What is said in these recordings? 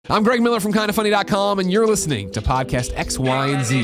I'm Greg Miller from kindafunny.com, and you're listening to Podcast X, Y, and Z.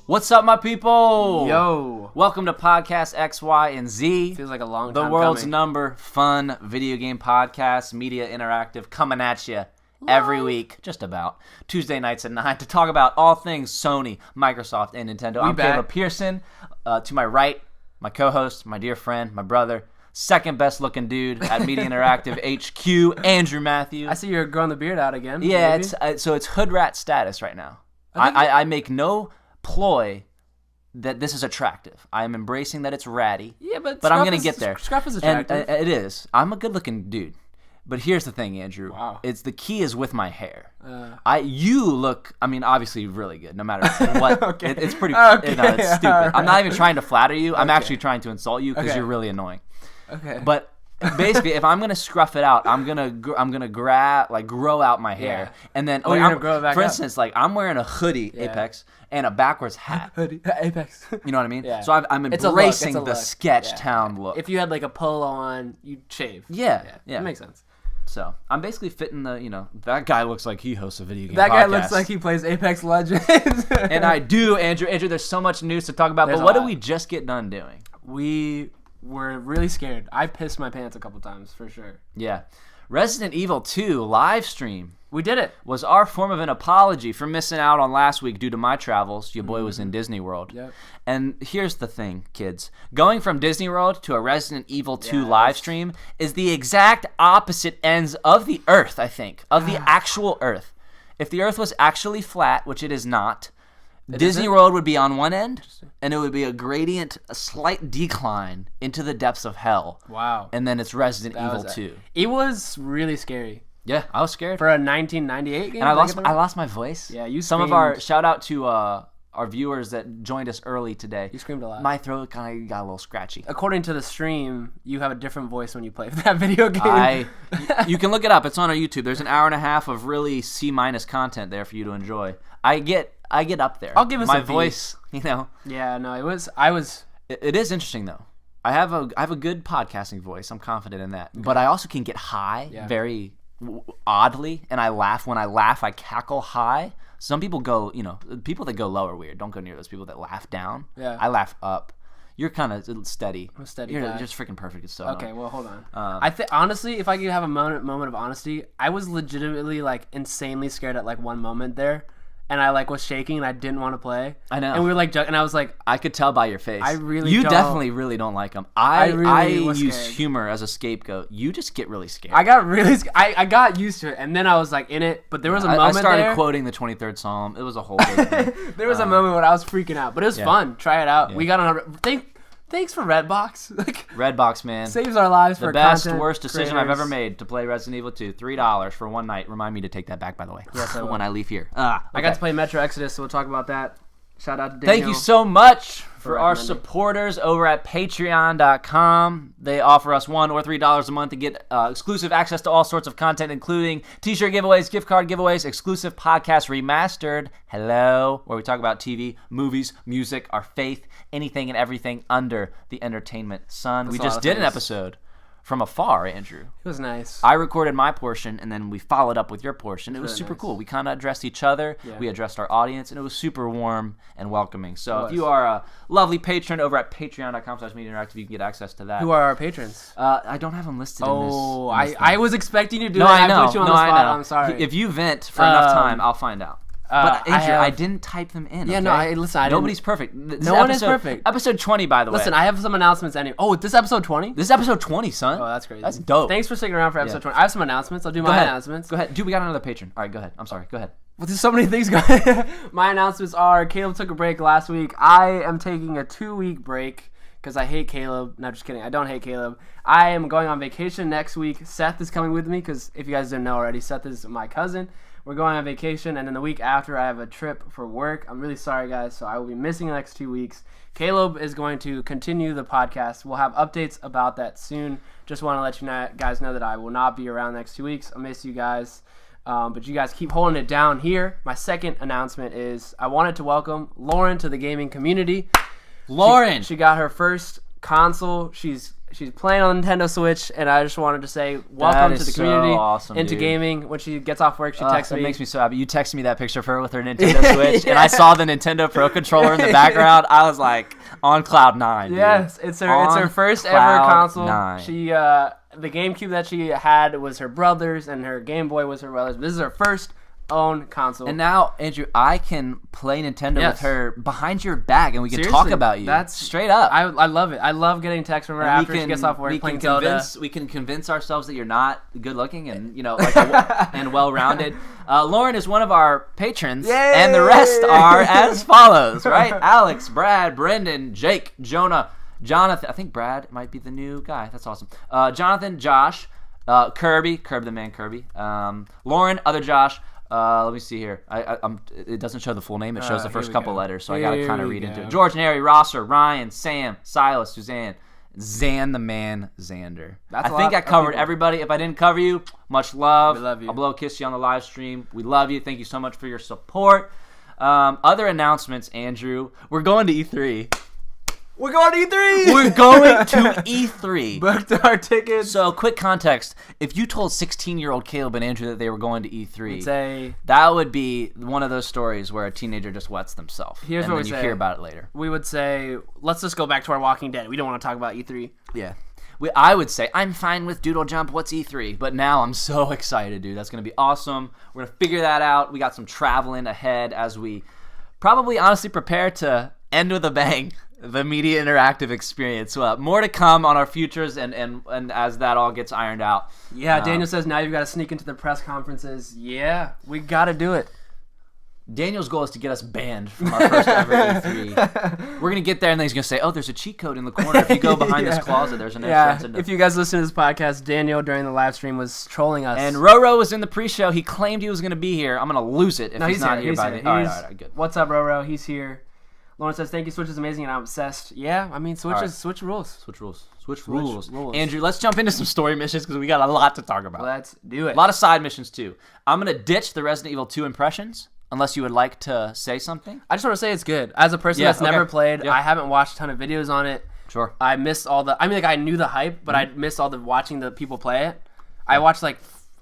What's up, my people? Yo. Welcome to Podcast X, Y, and Z. Feels like a long time The world's coming. number fun video game podcast, media interactive, coming at you every week, just about, Tuesday nights at 9 to talk about all things Sony, Microsoft, and Nintendo. I'm Caleb Pearson. To my right, my co-host, my dear friend, my brother, second best looking dude at Media Interactive HQ, Andrew Matthews. I see you're growing the beard out again. Yeah, maybe? So it's hood rat status right now. I make no ploy that this is attractive. I am embracing that it's ratty. Yeah, but I'm gonna get there. Scruff is attractive. And it is. I'm a good looking dude. But here's the thing, Andrew. Wow. The key is with my hair. You look, obviously really good, no matter what. Okay. It's pretty. Okay. No, it's stupid. Right. I'm not even trying to flatter you. I'm Okay. actually trying to insult you because Okay. you're really annoying. Okay. But basically, if I'm gonna scruff it out, I'm gonna grow out my hair, Yeah. and then you're gonna grow it back for up. instance, like I'm wearing a hoodie, Apex, and a backwards hat. Hoodie. Apex. You know what I mean? Yeah. So I'm It's a look, embracing it's a the look. sketch Yeah. town look. If you had like a polo on, you'd shave. Yeah. That makes sense. So I'm basically fitting that guy looks like he hosts a video game That guy podcast. looks like he plays Apex Legends. And I do, Andrew. Andrew, there's so much news to talk about, There's but a what did lot. we just get done doing? We were really scared. I pissed my pants a couple times, for sure. Yeah. Resident Evil 2 live stream We did it. was our form of an apology for missing out on last week due to my travels. Your boy was in Disney World. Yep. And here's the thing, kids. Going from Disney World to a Resident Evil 2 Yeah, live stream is the exact opposite ends of the Earth, I think, of the actual Earth. If the Earth was actually flat, which it is not, Disney isn't? World would be on one end, and it would be a gradient, a slight decline into the depths of hell. Wow. And then it's Resident That Evil was 2. It was really scary. Yeah, I was scared. For a 1998 game? And I Did get that right? lost my voice. Yeah, you Some of our screamed. shout out to our viewers that joined us early today. You screamed a lot. My throat kind of got a little scratchy. According to the stream, you have a different voice when you play that video game. You can look it up. It's on our YouTube. There's an hour and a half of really C- content there for you to enjoy. I get up there. I'll give us my a B. voice. Yeah, no, I was. It is interesting though. I have a good podcasting voice. I'm confident in that. But I also can get high very oddly, and I laugh. When I laugh, I cackle high. Some people go, people that go low are weird. Don't go near those people that laugh down. Yeah. I laugh up. You're kind of steady. I'm a steady You're guy. just freaking perfect. It's so Okay, annoying. well, hold on. I think honestly, if I could have a moment of honesty, I was legitimately like insanely scared at like one moment there, and I like was shaking and I didn't want to play. I know. And we were like, and I was like, I could tell by your face. I really You don't. definitely really don't like them. I I really was use scared. humor as a scapegoat. You just get really scared. I got really, I got used to it, and then I was like in it, but there was a I moment started there. quoting the 23rd Psalm. It was a whole big thing. There was a moment when I was freaking out, but it was fun. Try it out. Yeah. We got on. Thanks for Redbox. Like Redbox, man. saves our lives The for best, content worst decision I've creators. ever made to play Resident Evil 2. $3 for one night. Remind me to take that back, by the way. Yes, I will. when I leave here. I got Okay. to play Metro Exodus, so we'll talk about that. Shout out to Daniel. Thank you so much for our recommending. supporters over at patreon.com. They offer us $1 or $3 a month to get exclusive access to all sorts of content, including t-shirt giveaways, gift card giveaways, exclusive podcast remastered, hello, where we talk about TV, movies, music, our faith, anything and everything under the entertainment sun. We a lot just of did an things. episode from afar, Andrew. It was nice. I recorded my portion, and then we followed up with your portion. It was really super nice. cool. We kind of addressed each other. Yeah. We addressed our audience, and it was super warm and welcoming. So It if you was. are a lovely patron over at patreon.com/mediainteractive, you can get access to that. Who are our patrons? I don't have them listed in this. Oh, in this I thing. was expecting you to do No, that. I know. put you on No, the I spot. know. I'm sorry. If you vent for enough Um, time, I'll find out. But Andrew, I have- didn't type them in. Yeah, okay? no, listen, I didn't- Nobody's perfect. This No one is perfect. Episode 20, by the way. Listen, I have some announcements anyway. Oh, this episode 20? This is episode 20, son. Oh, that's crazy. That's dope. Thanks for sticking around for episode Yeah. 20. I have some announcements. I'll do Go my ahead. announcements. Go ahead. Dude, we got another patron. All right, go ahead. I'm sorry. Go ahead. Well, there's so many things going. My announcements are Caleb took a break last week. I am taking a 2-week break because I hate Caleb. No, just kidding. I don't hate Caleb. I am going on vacation next week. Seth is coming with me because if you guys didn't know already, Seth is my cousin. We're going on vacation, and then the week after, I have a trip for work. I'm really sorry, guys, so I will be missing the next 2 weeks. Caleb is going to continue the podcast. We'll have updates about that soon. Just want to let you guys know that I will not be around the next 2 weeks. I miss you guys. But you guys keep holding it down here. My second announcement is I wanted to welcome Lauren to the gaming community. Lauren! She got her first console. She's She's playing on Nintendo Switch, and I just wanted to say welcome to the community, awesome, into dude. gaming. When she gets off work, she texts me. That makes me so happy. You texted me that picture of her with her Nintendo Switch, and I saw the Nintendo Pro Controller in the background. I was like on cloud 9. Dude. Yes, it's her first ever console. 9. She the GameCube that she had was her brother's, and her Game Boy was her brother's. This is her first own console. And now, Andrew, I can play Nintendo with her behind your back, and we can Seriously, talk about you. That's straight up. I love it. I love getting texts from her after she gets off work playing Zelda. We can convince ourselves that you're not good looking and and well rounded. Lauren is one of our patrons, and the rest are as follows, right? Alex, Brad, Brendan, Jake, Jonah, Jonathan. I think Brad might be the new guy. That's awesome. Jonathan, Josh, Kirby the man, Kirby. Lauren, other Josh. Let me see here. It doesn't show the full name. It shows the first couple letters, so I gotta kind of read into it. George and Harry, Rosser, Ryan, Sam, Silas, Suzanne, Zan the man, Xander. I think I covered everybody. If I didn't cover you, much love. We love you. I'll blow a kiss to you on the live stream. We love you. Thank you so much for your support. Other announcements, Andrew. We're going to E3. We're going to E3! We're going to E3. Booked our tickets. So, quick context. If you told 16-year-old Caleb and Andrew that they were going to E3, that would be one of those stories where a teenager just wets themselves. Here's what we say. And then you hear about it later. We would say, let's just go back to our Walking Dead. We don't want to talk about E3. Yeah. I would say, I'm fine with Doodle Jump. What's E3? But now I'm so excited, dude. That's going to be awesome. We're going to figure that out. We got some traveling ahead as we probably honestly prepare to end with a bang. The Media Interactive experience. More to come on our futures and as that all gets ironed out. Yeah, Daniel says now you've got to sneak into the press conferences. Yeah, we got to do it. Daniel's goal is to get us banned from our first ever E3. We're going to get there and then he's going to say, oh, there's a cheat code in the corner. If you go behind this closet, there's an entrance. If you guys listen to this podcast, Daniel during the live stream was trolling us. And Roro was in the pre-show. He claimed he was going to be here. I'm going to lose it if he's not here by the... All right, good. What's up, Roro? He's here. Lauren says, thank you, Switch is amazing, and I'm obsessed. Yeah, I mean, Switch rules. Switch rules. Andrew, let's jump into some story missions because we got a lot to talk about. Let's do it. A lot of side missions, too. I'm going to ditch the Resident Evil 2 impressions, unless you would like to say something. I just want to say it's good. As a person that's never played, I haven't watched a ton of videos on it. Sure. I missed all the... I mean, I knew the hype, but I missed all the watching the people play it. I watched, a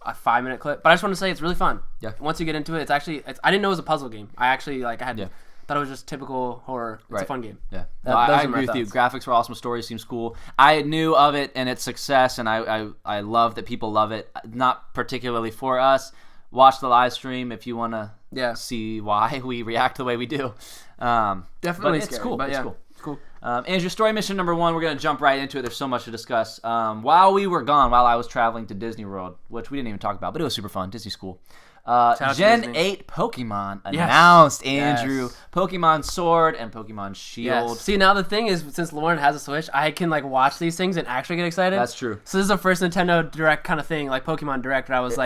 5-minute clip, but I just want to say it's really fun. Yeah. Once you get into it, it's actually... I didn't know it was a puzzle game. I actually, I had... Yeah. Thought it was just typical horror. It's a fun game. Yeah, I agree with you. Graphics were awesome. Story seems cool. I knew of it and its success, and I love that people love it. Not particularly for us. Watch the live stream if you want to see why we react the way we do. Definitely, it's cool. But it's cool. Andrew, story mission number 1. We're gonna jump right into it. There's so much to discuss. While we were gone, while I was traveling to Disney World, which we didn't even talk about, but it was super fun. Disney's cool. Gen 8 Pokemon announced, Andrew. Yes. Pokemon Sword and Pokemon Shield. Yes. See, now the thing is, since Lauren has a Switch, I can watch these things and actually get excited. That's true. So this is the first Nintendo Direct kind of thing, like Pokemon Direct, where I was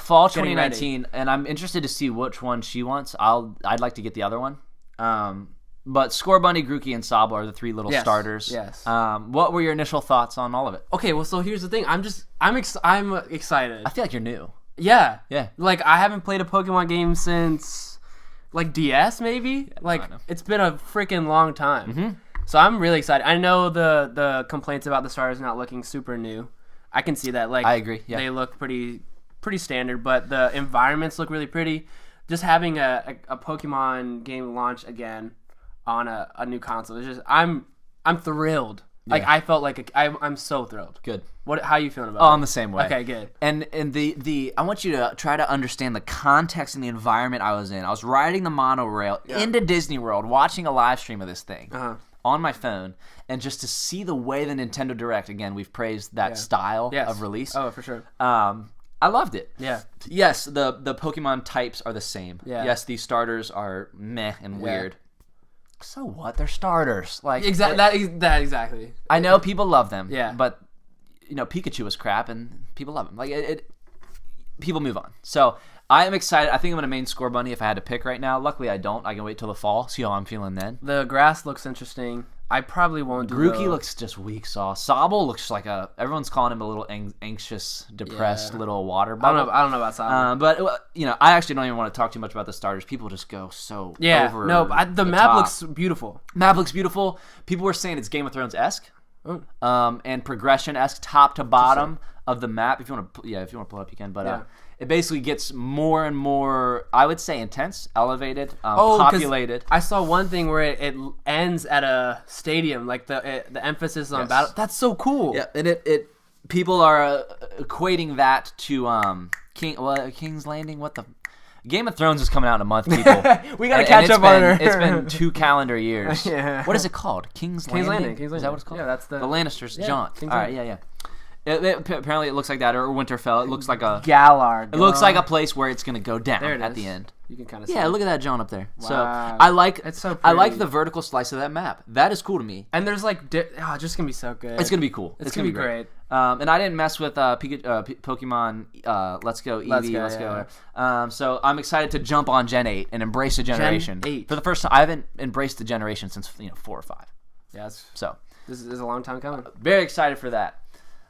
fall 2019, and I'm interested to see which one she wants. I'd like to get the other one. But Scorbunny, Grookey, and Sobble are the 3 little starters. Yes. What were your initial thoughts on all of it? Okay, well, so here's the thing. I'm excited. I feel like you're new. Yeah. Yeah. I haven't played a Pokemon game since, DS, maybe? It's been a freaking long time. Mm-hmm. So I'm really excited. I know the complaints about the starters not looking super new. I can see that. I agree. Yeah. They look pretty standard, but the environments look really pretty. Just having a Pokemon game launch again on a new console is just I'm thrilled. Yeah. I felt I'm so thrilled. Good. How are you feeling about it? I'm the same way. Okay, good. And I want you to try to understand the context and the environment I was in. I was riding the monorail into Disney World, watching a live stream of this thing on my phone, and just to see the way the Nintendo Direct, again, we've praised that style of release. Oh, for sure. I loved it. Yeah. Yes, the Pokemon types are the same. Yeah. Yes, these starters are meh and weird. So what? They're starters. Exactly. I know people love them. Yeah. But Pikachu is crap, and people love him. People move on. So I am excited. I think I'm gonna main Scorbunny if I had to pick right now. Luckily, I don't. I can wait till the fall. See how I'm feeling then. The grass looks interesting. I probably won't do Grookey looks just weak sauce. Sobble looks like everyone's calling him a little anxious, depressed little water bubble. I don't know about Sobble. But I actually don't even want to talk too much about the starters. People just go so over the map top. looks beautiful. Map looks beautiful. People were saying it's Game of Thrones-esque. and progression-esque top to bottom of the map. If you want to pull it up, you can. But it basically gets more and more, I would say, intense, elevated, populated. I saw one thing where it ends at a stadium, like the emphasis on battle. That's so cool. Yeah, and it people are equating that to King's Landing. What the Game of Thrones is coming out in a month, people. We gotta catch up on it. It's been 2 calendar years. Yeah. What is it called? King's Landing? King's Landing. Is that what it's called? Yeah, that's the Lannisters' yeah, jaunt. King's All right, Landing. yeah. Apparently, it looks like that, or Winterfell. It looks like a Galar. It looks like a place where it's gonna go down There it at is. the end. You can kind of see. Yeah, it. look at that John up there. Wow. So I like It's so I like pretty. the vertical slice of that map. That is cool to me. And there's like, it's just gonna be so good. It's gonna be cool. It's gonna be great. And I didn't mess with Pokemon Let's Go Eevee. Let's go. So I'm excited to jump on Gen 8 and embrace the generation. Gen 8. For the first time. I haven't embraced the generation since 4 or 5. Yeah, So this is a long time coming. very excited for that.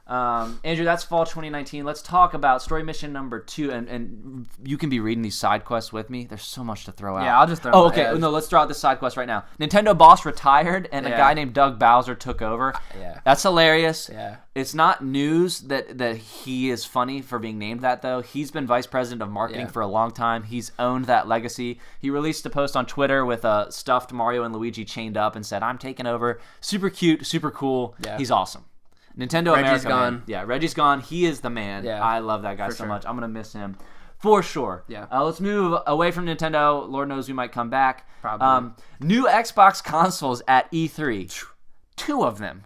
Andrew, that's fall 2019. Let's talk about story mission number 2, and you can be reading these side quests with me. There's so much to throw out. Yeah, I'll just throw. Oh, okay. No, let's throw out the side quest right now. Nintendo boss retired, and a Yeah. guy named Doug Bowser took over. Yeah. That's hilarious. Yeah. It's not news that he is funny for being named that, though. He's been vice president of marketing for a long time. He's owned that legacy. He released a post on Twitter with a stuffed Mario and Luigi chained up and said, "I'm taking over." Super cute, super cool. Yeah. He's awesome. Nintendo Reggie's America, gone. man. Yeah, Reggie's gone. He is the man. Yeah, I love that guy so sure. much. I'm going to miss him for sure. Yeah. Let's move away from Nintendo. Lord knows we might come back. Probably. New Xbox consoles at E3. 2 of them, ?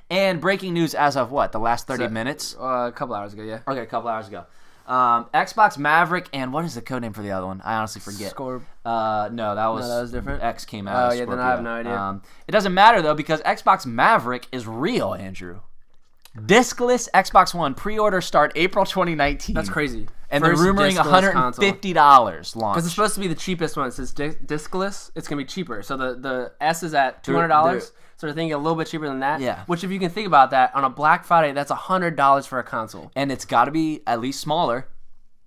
And breaking news as of what? The last 30 minutes? A couple hours ago, yeah. Okay, a couple hours ago. Xbox Maverick and what is the codename for the other one? I honestly forget. Scorp. No, that was different. X came out. Oh, as yeah, then Scorpio. I have no idea. It doesn't matter though because Xbox Maverick is real, Andrew. Discless Xbox One pre-order start April 2019. That's crazy. And First they're rumoring discless console. $150 launch. Because it's supposed to be the cheapest one. It says discless. It's gonna be cheaper. So the S is at $200. So they're thinking a little bit cheaper than that. Yeah. Which, if you can think about that, on a Black Friday, that's $100 for a console. And it's got to be at least smaller.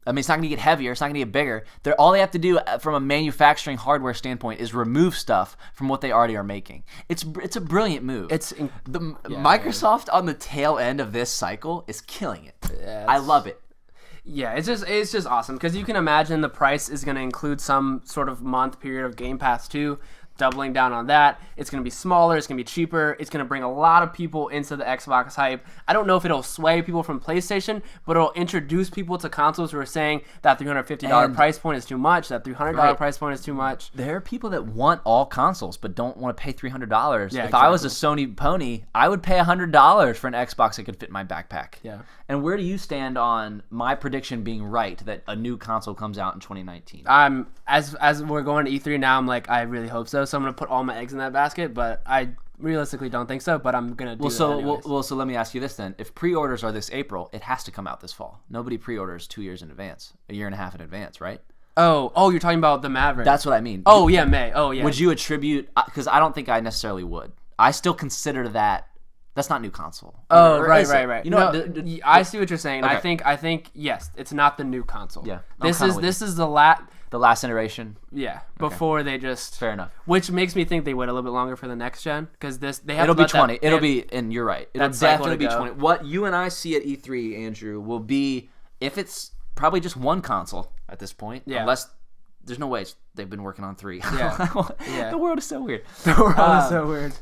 I mean, it's not going to get heavier. It's not going to get bigger. All they have to do from a manufacturing hardware standpoint is remove stuff from what they already are making. It's a brilliant move. Microsoft on the tail end of this cycle is killing it. Yeah, I love it. Yeah, it's just awesome because you can imagine the price is going to include some sort of month period of Game Pass 2. Doubling down on that. It's going to be smaller. It's going to be cheaper. It's going to bring a lot of people into the Xbox hype. I don't know if it'll sway people from PlayStation, but it'll introduce people to consoles who are saying that $350 price point is too much, that $300 price point is too much. There are people that want all consoles but don't want to pay $300. Yeah, if I was a Sony pony, I would pay $100 for an Xbox that could fit in my backpack. Yeah. And where do you stand on my prediction being right that a new console comes out in 2019? As we're going to E3 now, I'm like, I really hope so. So I'm gonna put all my eggs in that basket, but I realistically don't think so. But I'm gonna do that anyways. So let me ask you this then: if pre-orders are this April, it has to come out this fall. Nobody pre-orders 2 years in advance, a year and a half in advance, right? Oh, you're talking about the Maverick. That's what I mean. Oh yeah, May. Oh yeah. Would you attribute? Because I don't think I necessarily would. I still consider that. That's not new console. Oh, Or right. is it? You know, I see what you're saying. Okay. I think yes, it's not the new console. Yeah, This is the last. the last iteration. Yeah, before they just Fair enough. Which makes me think they wait a little bit longer for the next gen because they have. It'll be to let 20. that- It'll be, and you're right. It'll that cycle definitely be to go. 20. What you and I see at E3, Andrew, will be if it's probably just one console at this point. Yeah. Unless there's no way they've been working on 3. Yeah. Yeah. The world is so weird. The world is so weird.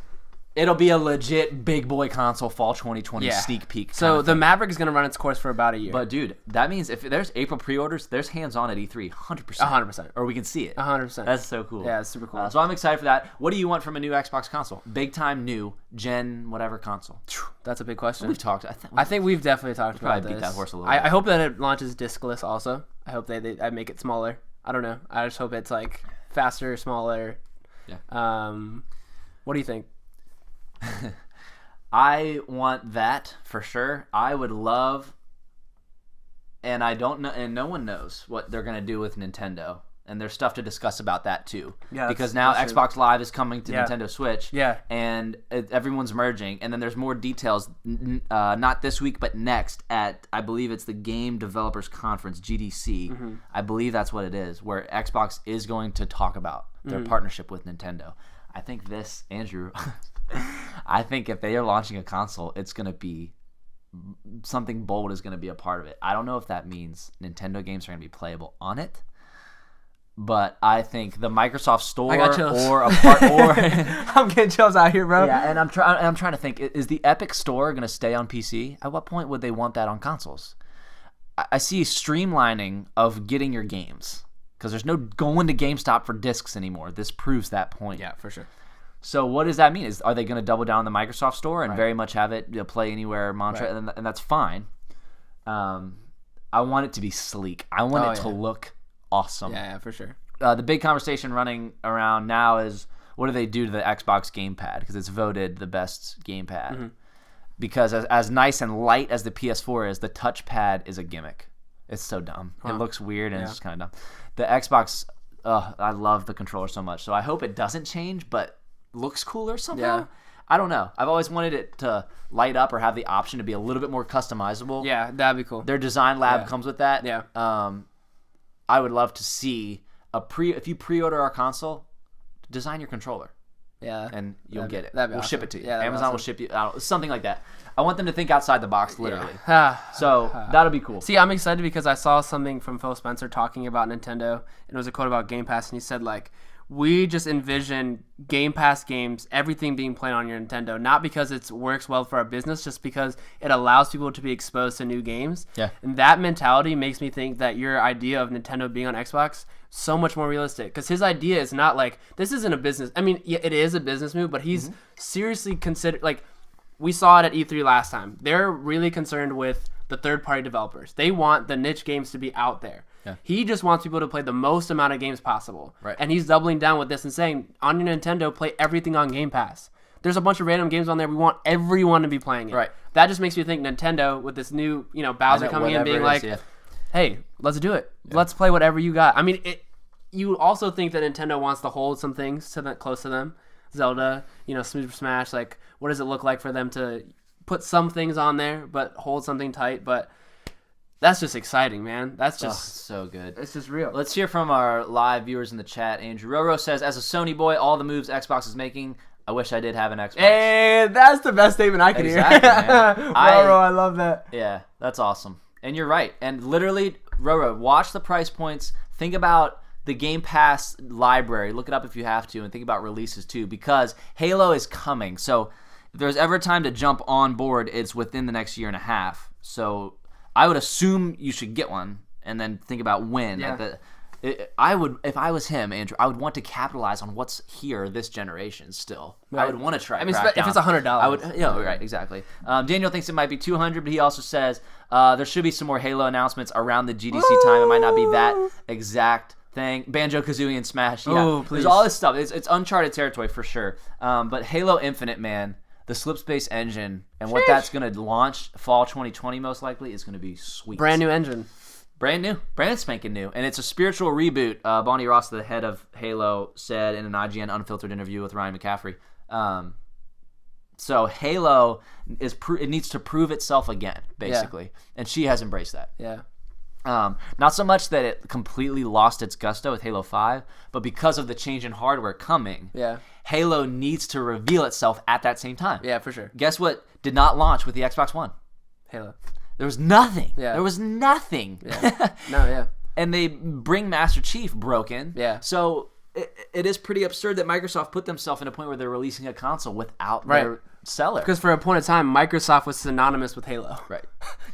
It'll be a legit big boy console fall 2020 sneak peek. So the Maverick is going to run its course for about a year. But dude, that means if there's April pre-orders, there's hands-on at E3, 100%. 100%. Or we can see it. 100%. That's so cool. Yeah, it's super cool. So I'm excited for that. What do you want from a new Xbox console? Big time new gen whatever console. That's a big question. We've talked. I think we've definitely talked about probably this. beat that horse a little I bit. hope that it launches discless also. I hope they make it smaller. I don't know. I just hope it's like faster, smaller. Yeah. What do you think? I want that for sure. I would love, and I don't know, and no one knows what they're gonna do with Nintendo, and there's stuff to discuss about that too. Yeah, because now that's Xbox Live is coming to Yeah. Nintendo Switch. Yeah. and everyone's merging, and then there's more details. Not this week, but next at I believe it's the Game Developers Conference (GDC). Mm-hmm. I believe that's what it is, where Xbox is going to talk about their partnership with Nintendo. I think this, Andrew. I think if they are launching a console, it's going to be something bold is going to be a part of it. I don't know if that means Nintendo games are going to be playable on it, but I think the Microsoft Store or a part or I'm getting chills out here, bro. yeah, and I'm trying to think, is the Epic Store going to stay on PC? At what point would they want that on consoles? I see streamlining of getting your games because there's no going to GameStop for discs anymore. This proves that point. Yeah, for sure. So what does that mean? Are they going to double down on the Microsoft Store and very much have it play anywhere mantra? Right. And that's fine. I want it to be sleek. I want it to look awesome. Yeah, for sure. The big conversation running around now is what do they do to the Xbox gamepad? Because it's voted the best gamepad. Mm-hmm. Because as nice and light as the PS4 is, the touchpad is a gimmick. It's so dumb. It looks weird and it's just kind of dumb. The Xbox, I love the controller so much. So I hope it doesn't change, but looks cooler somehow. Yeah. I don't know. I've always wanted it to light up or have the option to be a little bit more customizable. Yeah, that'd be cool. Their design lab comes with that. Yeah. I would love to see if you pre-order our console, design your controller. Yeah. And you'll get it. We'll ship it to you. Yeah, Amazon will ship you something like that. I want them to think outside the box, literally. Yeah. So that'll be cool. See, I'm excited because I saw something from Phil Spencer talking about Nintendo, and it was a quote about Game Pass, and he said, like, we just envision Game Pass games, everything being played on your Nintendo, not because it works well for our business, just because it allows people to be exposed to new games. Yeah. And that mentality makes me think that your idea of Nintendo being on Xbox so much more realistic. Because his idea is not like, this isn't a business. I mean, yeah, it is a business move, but he's seriously considered, like, we saw it at E3 last time. They're really concerned with the third-party developers. They want the niche games to be out there. Yeah. He just wants people to play the most amount of games possible. Right. And he's doubling down with this and saying, on your Nintendo, play everything on Game Pass. There's a bunch of random games on there. We want everyone to be playing it. Right. That just makes me think Nintendo, with this new, Bowser coming in being like, hey, let's do it. Yeah. Let's play whatever you got. I mean, you also think that Nintendo wants to hold some things close to them. Zelda, Super Smash, like, what does it look like for them to put some things on there, but hold something tight? But that's just exciting, man. That's just so good. It's just real. Let's hear from our live viewers in the chat. Andrew Roro says, as a Sony boy, all the moves Xbox is making, I wish I did have an Xbox. Hey, that's the best statement I can hear. Roro, I love that. Yeah, that's awesome. And you're right. And literally, Roro, watch the price points. Think about the Game Pass library. Look it up if you have to, and think about releases too, because Halo is coming. So if there's ever time to jump on board, it's within the next year and a half. So I would assume you should get one, and then think about when. Yeah. I would, if I was him, Andrew, I would want to capitalize on what's here this generation still. Right. I would want to try. I mean, if it's $100, I would. Right, exactly. Daniel thinks it might be $200, but he also says there should be some more Halo announcements around the GDC time. It might not be that exact thing. Banjo-Kazooie and Smash. Yeah, there's all this stuff. It's uncharted territory for sure. But Halo Infinite, man, the Slipspace engine and what that's going to launch fall 2020 most likely is going to be sweet. Brand new engine. Brand new. Brand spanking new. And it's a spiritual reboot. Bonnie Ross, the head of Halo, said in an IGN Unfiltered interview with Ryan McCaffrey. So Halo, it needs to prove itself again, basically. Yeah. And she has embraced that. Yeah. Not so much that it completely lost its gusto with Halo 5, but because of the change in hardware coming, Halo needs to reveal itself at that same time. Yeah, for sure. Guess what did not launch with the Xbox One? Halo. There was nothing. Yeah. There was nothing. Yeah. No, yeah. And they bring Master Chief broken. Yeah. So it is pretty absurd that Microsoft put themselves in a point where they're releasing a console without their seller. Because for a point of time, Microsoft was synonymous with Halo. Right.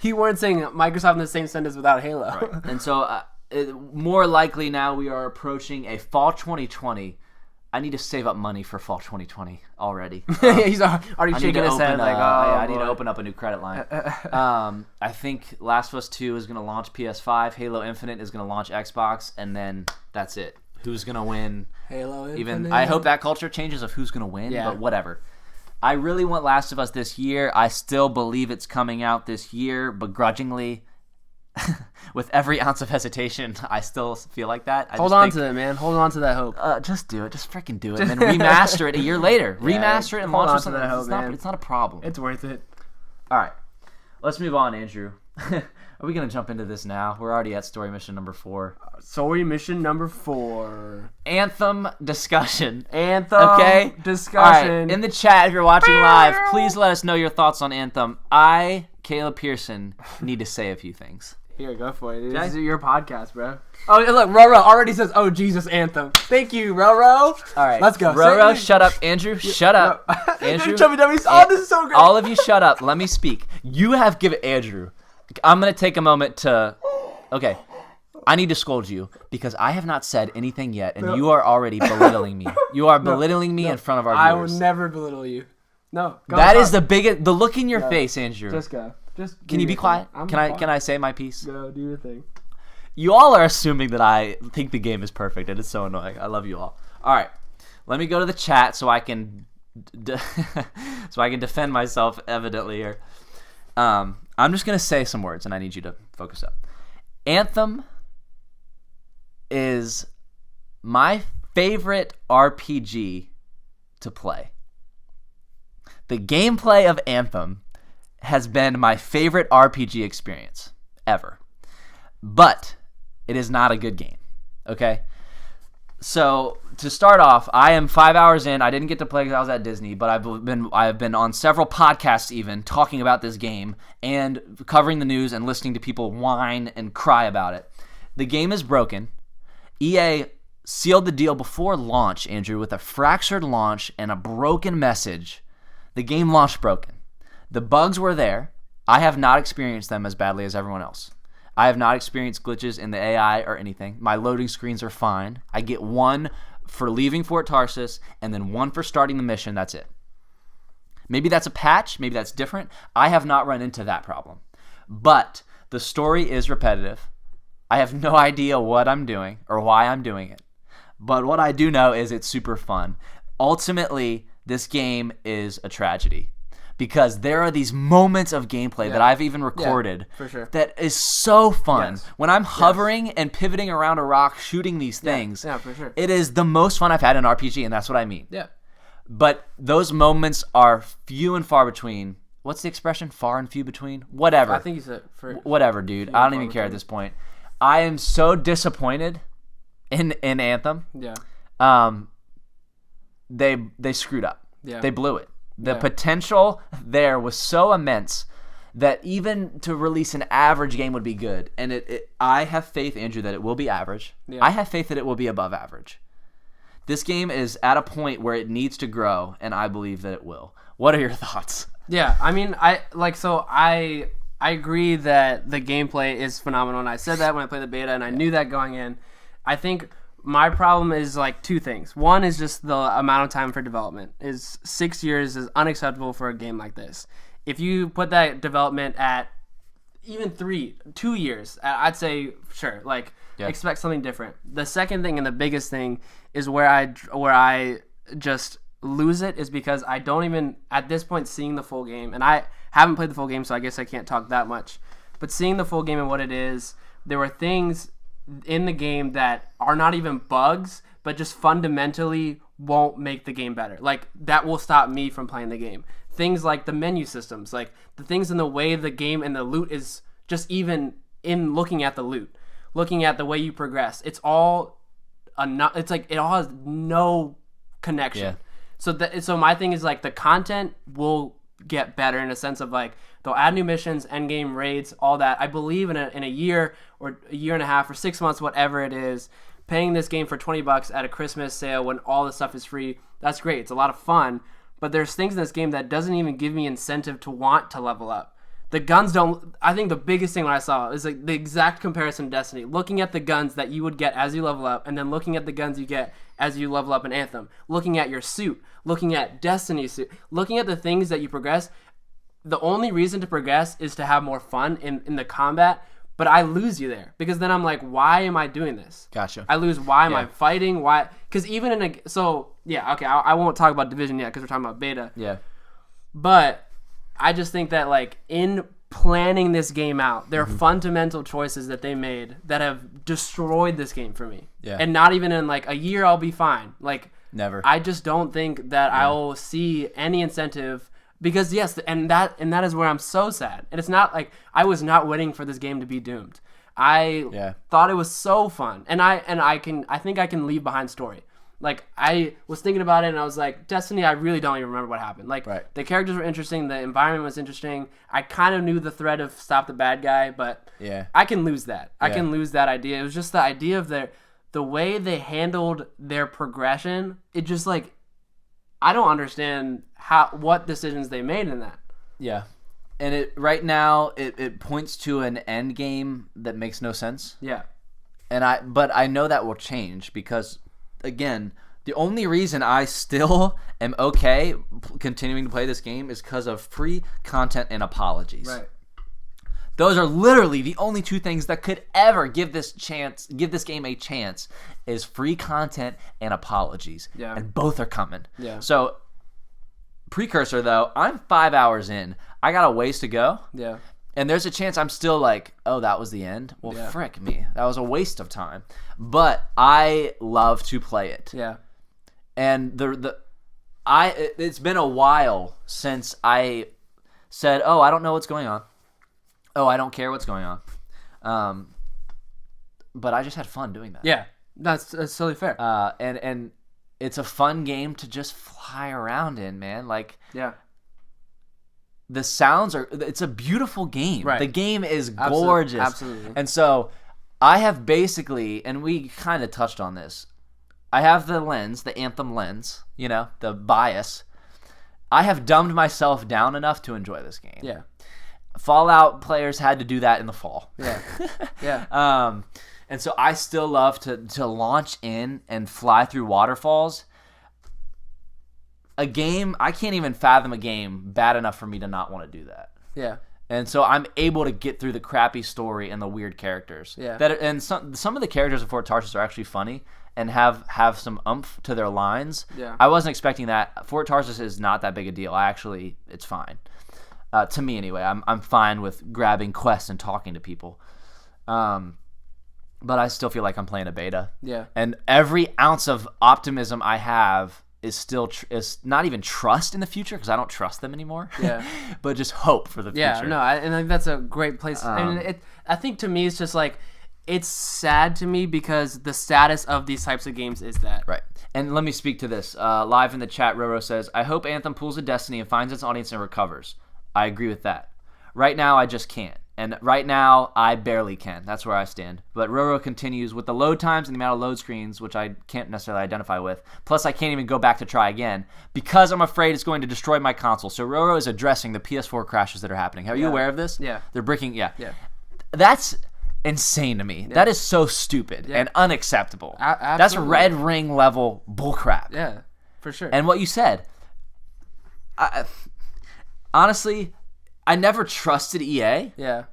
You weren't saying Microsoft in the same sentence without Halo. Right. And so more likely now we are approaching a fall 2020. I need to save up money for fall 2020 already. He's already shaking his head like, I need to open up a new credit line. I think Last of Us 2 is going to launch PS5. Halo Infinite is going to launch Xbox, and then that's it. Who's going to win? Halo Infinite. Even I hope that culture changes of who's going to win, but whatever. I really want Last of Us this year. I still believe it's coming out this year, begrudgingly. With every ounce of hesitation, I still feel like that. Hold on to it, man. Hold on to that hope. Just do it. Just freaking do it. And then remaster it a year later. Remaster it and launch it. It's not a problem. It's not a problem. It's worth it. All right. Let's move on, Andrew. Are we going to jump into this now? We're already at story mission number 4. Story mission number 4. Anthem discussion. Anthem Okay? discussion. All right. In the chat, if you're watching live, please let us know your thoughts on Anthem. I, Caleb Pearson, need to say a few things. Here, go for it. This Okay. is your podcast, bro. Oh, look, Roro already says, "Oh, Jesus, Anthem." Thank you, Roro. All right. Let's go. Roro, shut up. Andrew, shut up. Andrew. Chubby Dummies. Oh, this is so great. All of you shut up. Let me speak. You have given Andrew. I'm going to take a moment to... Okay. I need to scold you because I have not said anything yet, and you are already belittling me. You are belittling me in front of our viewers. I will never belittle you. No. Go That on. is the biggest... The look in your face, Andrew. Just go. Just Can you be quiet? Can I say my piece? Go, do your thing. You all are assuming that I think the game is perfect, and it's so annoying. I love you all. All right. Let me go to the chat so I can... so I can defend myself evidently here. I'm just going to say some words, and I need you to focus up. Anthem is my favorite RPG to play. The gameplay of Anthem has been my favorite RPG experience ever. But it is not a good game, okay? So to start off, I am 5 hours in. I didn't get to play because I was at Disney, but I've been on several podcasts even talking about this game and covering the news and listening to people whine and cry about it. The game is broken. EA sealed the deal before launch, Andrew, with a fractured launch and a broken message. The game launched broken. The bugs were there. I have not experienced them as badly as everyone else. I have not experienced glitches in the AI or anything. My loading screens are fine. I get one for leaving Fort Tarsis and then one for starting the mission. That's it. Maybe that's a patch. Maybe that's different. I have not run into that problem. But the story is repetitive. I have no idea what I'm doing or why I'm doing it. But what I do know is it's super fun. Ultimately, this game is a tragedy. Because there are these moments of gameplay that I've even recorded for sure. that is so fun. Yes. When I'm hovering and pivoting around a rock, shooting these things, Yeah, for sure. it is the most fun I've had in RPG, and that's what I mean. Yeah. But those moments are few and far between. What's the expression? Far and few between? Whatever. I think you said for Whatever, dude. I don't even care at this point. I am so disappointed in Anthem. Yeah. They screwed up. Yeah. They blew it. The potential there was so immense that even to release an average game would be good. And I have faith, Andrew, that it will be average. Yeah. I have faith that it will be above average. This game is at a point where it needs to grow, and I believe that it will. What are your thoughts? Yeah, I mean, I agree that the gameplay is phenomenal, and I said that when I played the beta, and I knew that going in. I think my problem is like two things. One is just the amount of time for development. 6 years is unacceptable for a game like this. If you put that development at even 2 years, I'd say sure, expect something different. The second thing and the biggest thing is where I just lose it is because I don't even at this point seeing the full game, and I haven't played the full game, so I guess I can't talk that much. But seeing the full game and what it is, there were things in the game that are not even bugs, but just fundamentally won't make the game better. Like, that will stop me from playing the game. Things like the menu systems, like the things in the way the game and the loot is just even in looking at the loot, looking at the way you progress. It's all it's like it all has no connection. Yeah. So my thing is like the content will get better in a sense of like they'll add new missions, end game raids, all that. I believe in a year or a year and a half or 6 months, whatever it is, paying this game for $20 at a Christmas sale when all the stuff is free. That's great. It's a lot of fun. But there's things in this game that doesn't even give me incentive to want to level up. The guns don't. I think the biggest thing when I saw is like the exact comparison to Destiny. Looking at the guns that you would get as you level up, and then looking at the guns you get as you level up in Anthem. Looking at your suit, looking at Destiny's suit, looking at the things that you progress. The only reason to progress is to have more fun in the combat. But I lose you there because then I'm like, why am I doing this? Gotcha. I lose. Why am I fighting? Why? Because even in I won't talk about Division yet because we're talking about beta. Yeah. But I just think that like in planning this game out, there are fundamental choices that they made that have destroyed this game for me. Yeah. And not even in like a year I'll be fine. Like never. I just don't think that I will see any incentive Because yes, and that is where I'm so sad. And it's not like I was not waiting for this game to be doomed. I thought it was so fun, and I think I can leave behind story. Like, I was thinking about it, and I was like, Destiny, I really don't even remember what happened. Like, the characters were interesting, the environment was interesting. I kind of knew the thread of stop the bad guy, but I can lose that. I can lose that idea. It was just the idea of the way they handled their progression. It just, like, I don't understand what decisions they made in that. Yeah. And right now it points to an end game that makes no sense. Yeah. But I know that will change because, again, the only reason I still am okay continuing to play this game is because of free content and apologies. Right. Those are literally the only two things that could ever give this game a chance is free content and apologies. Yeah. And both are coming. Yeah. So, precursor though, I'm 5 hours in. I got a ways to go. Yeah. And there's a chance I'm still like, oh, that was the end? Well, frick me. That was a waste of time. But I love to play it. Yeah. And it's been a while since I said, oh, I don't know what's going on. Oh, I don't care what's going on. But I just had fun doing that. Yeah. That's totally fair. And it's a fun game to just fly around in, man. Like, the sounds it's a beautiful game. Right. The game is gorgeous. Absolutely. And so I have basically, and we kind of touched on this, I have the lens, the Anthem lens, the bias. I have dumbed myself down enough to enjoy this game. Yeah. Fallout players had to do that in the fall. Yeah. Yeah. And so I still love to launch in and fly through waterfalls. A game, I can't even fathom a game bad enough for me to not want to do that. Yeah. And so I'm able to get through the crappy story and the weird characters. Yeah. And some of the characters in Fort Tarsus are actually funny and have some oomph to their lines. Yeah. I wasn't expecting that. Fort Tarsus is not that big a deal. It's fine. To me anyway. I'm fine with grabbing quests and talking to people. But I still feel like I'm playing a beta. Yeah. And every ounce of optimism I have is still is not even trust in the future because I don't trust them anymore. Yeah. But just hope for the future. Yeah, no, and I think that's a great place. And I think to me it's just like, it's sad to me because the status of these types of games is that. Right. And let me speak to this. Live in the chat, Roro says, I hope Anthem pulls a Destiny and finds its audience and recovers. I agree with that. Right now, I just can't. And right now, I barely can. That's where I stand. But Roro continues, with the load times and the amount of load screens, which I can't necessarily identify with, plus I can't even go back to try again, because I'm afraid it's going to destroy my console. So Roro is addressing the PS4 crashes that are happening. Are you aware of this? Yeah. They're breaking, Yeah. That's insane to me. Yeah. That is so stupid and unacceptable. That's red ring level bullcrap. Yeah, for sure. And what you said, honestly, I never trusted EA. Yeah.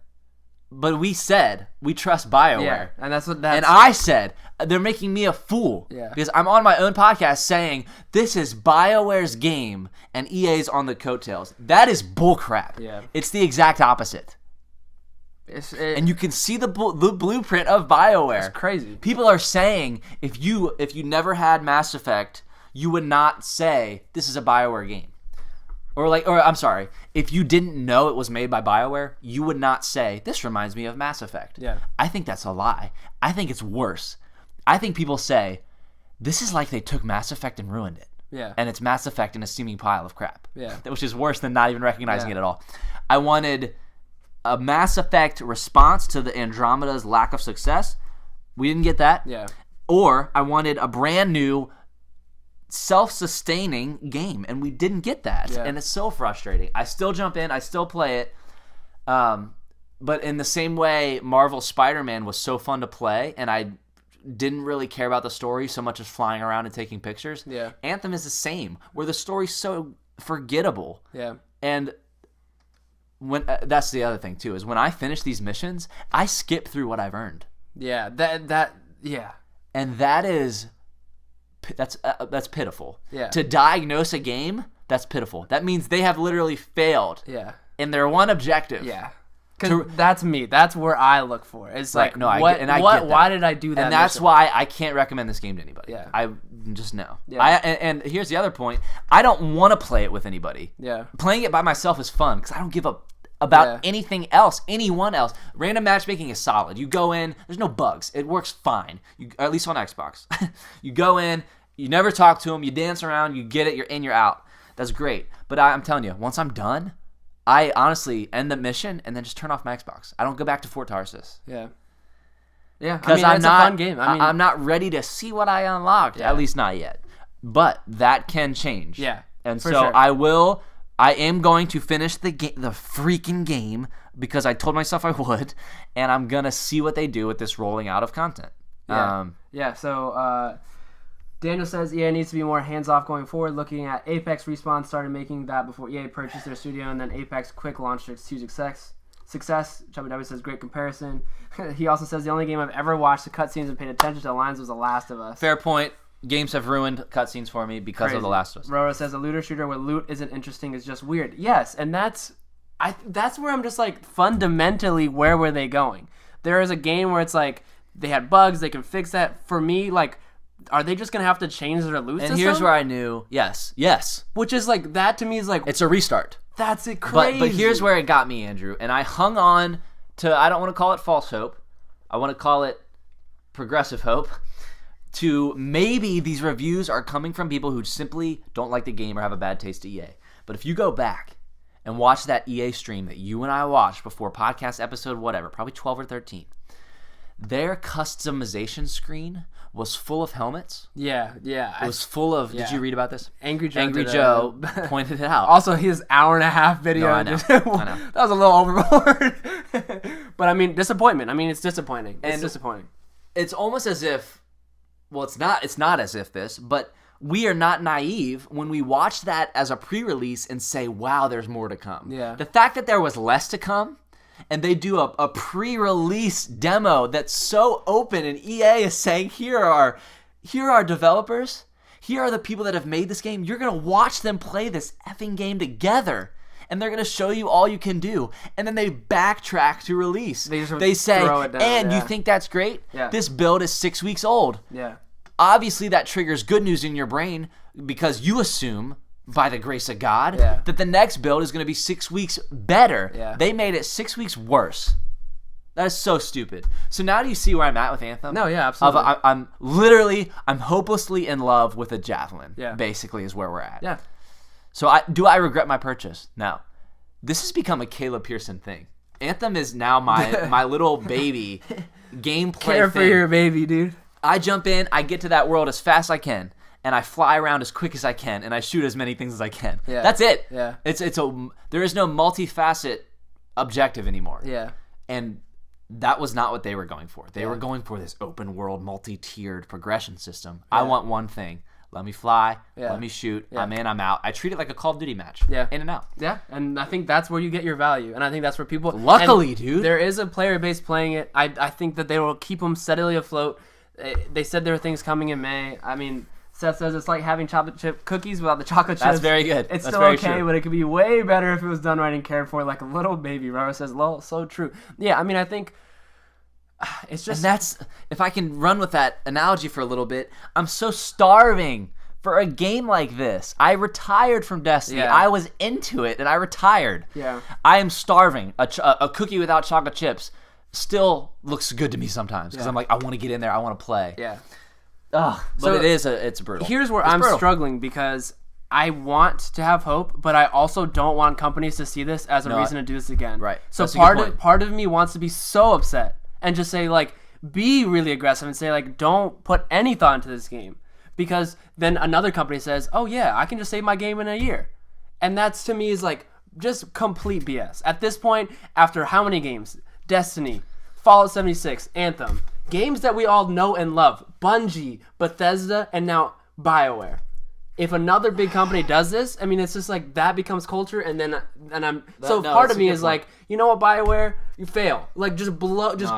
But we said we trust BioWare. Yeah, and that's and I said they're making me a fool. Yeah. Because I'm on my own podcast saying this is BioWare's game and EA's on the coattails. That is bullcrap. Yeah. It's the exact opposite. And you can see the blueprint of BioWare. It's crazy. People are saying if you never had Mass Effect, you would not say this is a BioWare game. Or I'm sorry, if you didn't know it was made by BioWare, you would not say, this reminds me of Mass Effect. Yeah. I think that's a lie. I think it's worse. I think people say, this is like they took Mass Effect and ruined it. Yeah. And it's Mass Effect in a steaming pile of crap. Yeah. Which is worse than not even recognizing it at all. I wanted a Mass Effect response to the Andromeda's lack of success. We didn't get that. Yeah. Or I wanted a brand new self-sustaining game, and we didn't get that. And it's so frustrating. I still jump in, I still play it, but in the same way Marvel Spider-Man was so fun to play and I didn't really care about the story so much as flying around and taking pictures. Anthem is the same, where the story's so forgettable. And when that's the other thing too, is when I finish these missions, I skip through what I've earned. And that is that's pitiful. Yeah. To diagnose a game, that's pitiful. That means they have literally failed. Yeah. In their one objective. Yeah. Because that's me. That's where I look for. It's Right, like, no, I get that. why did I do that? And that's mission? why I can't recommend this game to anybody. Yeah. I just know. Yeah. And here's the other point. I don't want to play it with anybody. Yeah. Playing it by myself is fun because I don't give up about Yeah. anything else, anyone else. Random matchmaking is solid. You go in, there's no bugs. It works fine, or at least on Xbox. You go in, you never talk to them, you dance around, you get it, you're in, you're out. That's great. But I'm telling you, once I'm done, I honestly end the mission and then just turn off my Xbox. I don't go back to Fort Tarsus. Yeah. Yeah, Because it's I'm not a fun game. I'm not ready to see what I unlocked. Yeah. At least not yet. But that can change. Yeah, and for so sure. I am going to finish the freaking game because I told myself I would, and I'm gonna see what they do with this rolling out of content. Yeah. So Daniel says EA needs to be more hands-off going forward. Looking at Apex, Respawn started making that before EA purchased their studio, and then Apex quick launched to success. Chubby W says great comparison. He also says the only game I've ever watched the cutscenes and paid attention to the lines was The Last of Us. Fair point. Games have ruined cutscenes for me because of The Last of Us. Roro says a looter shooter with loot isn't interesting, it's just weird. Yes, and that's where I'm just like, fundamentally, where were they going? There is a game where it's like they had bugs, they can fix that. For me, like, are they just gonna have to change their loot system? And here's where I knew, yes. Which is like, that to me is like, It's a restart. that's it crazy. But here's where it got me, Andrew. And I hung on to, I don't want to call it false hope. I want to call it progressive hope. To maybe these reviews are coming from people who simply don't like the game or have a bad taste to EA. But if you go back and watch that EA stream that you and I watched before podcast episode whatever, probably 12 or 13, their customization screen was full of helmets. Yeah. It was full of, did you read about this? Angry Joe pointed it out. Also, his hour-and-a-half video. No, I know. That was a little overboard. But I mean, disappointment. I mean, it's disappointing. It's disappointing. It's almost as if, well, it's not as if this, but we are not naive when we watch that as a pre-release and say, wow, there's more to come. Yeah. The fact that there was less to come, and they do a pre-release demo that's so open, and EA is saying, here are developers, here are the people that have made this game, you're going to watch them play this effing game together. And they're going to show you all you can do. And then they backtrack to release. They say, and you think that's great? Yeah. This build is 6 weeks old. Yeah. Obviously, that triggers good news in your brain because you assume, by the grace of God, that the next build is going to be 6 weeks better. Yeah. They made it 6 weeks worse. That is so stupid. So now do you see where I'm at with Anthem? No, yeah, absolutely. I'm hopelessly in love with a javelin. Yeah. Basically is where we're at. Yeah. So do I regret my purchase? No. This has become a Caleb Pearson thing. Anthem is now my little baby gameplay Care for thing. your baby, dude. I jump in, I get to that world as fast as I can, and I fly around as quick as I can, and I shoot as many things as I can. Yeah. That's it. Yeah. There is no multifaceted objective anymore. Yeah. And that was not what they were going for. They were going for this open world, multi-tiered progression system. I want one thing. Let me fly. Let me shoot. I'm in, I'm out. I treat it like a Call of Duty match. Yeah. In and out. Yeah, and I think that's where you get your value. And I think that's where people... Luckily, dude. There is a player base playing it. I think that they will keep them steadily afloat. They said there are things coming in May. I mean, Seth says it's like having chocolate chip cookies without the chocolate chips. That's very good. It's That's still very okay, true. but it could be way better if it was done right and cared for like a little baby. Rara says, lol, so true. Yeah, I mean, I think... It's just... And that's... If I can run with that analogy for a little bit, I'm so starving for a game like this. I retired from Destiny. Yeah. I was into it, and I retired. Yeah. I am starving. A cookie without chocolate chips still looks good to me sometimes because I'm like, I want to get in there. I want to play. Yeah. Ugh, but it's brutal. Here's where It's I'm brutal. struggling because I want to have hope, but I also don't want companies to see this as a reason to do this again. Right. So That's a good point. part of me wants to be so upset and just say, like, be really aggressive and say, like, don't put any thought into this game. Because then another company says, oh yeah, I can just save my game in a year. And that's, to me, is like just complete BS. At this point, after how many games? Destiny, Fallout 76, Anthem, games that we all know and love, Bungie, Bethesda, and now BioWare. If another big company does this, I mean, it's just like that becomes culture, and then part of me is like, you know what, BioWare, you fail, like just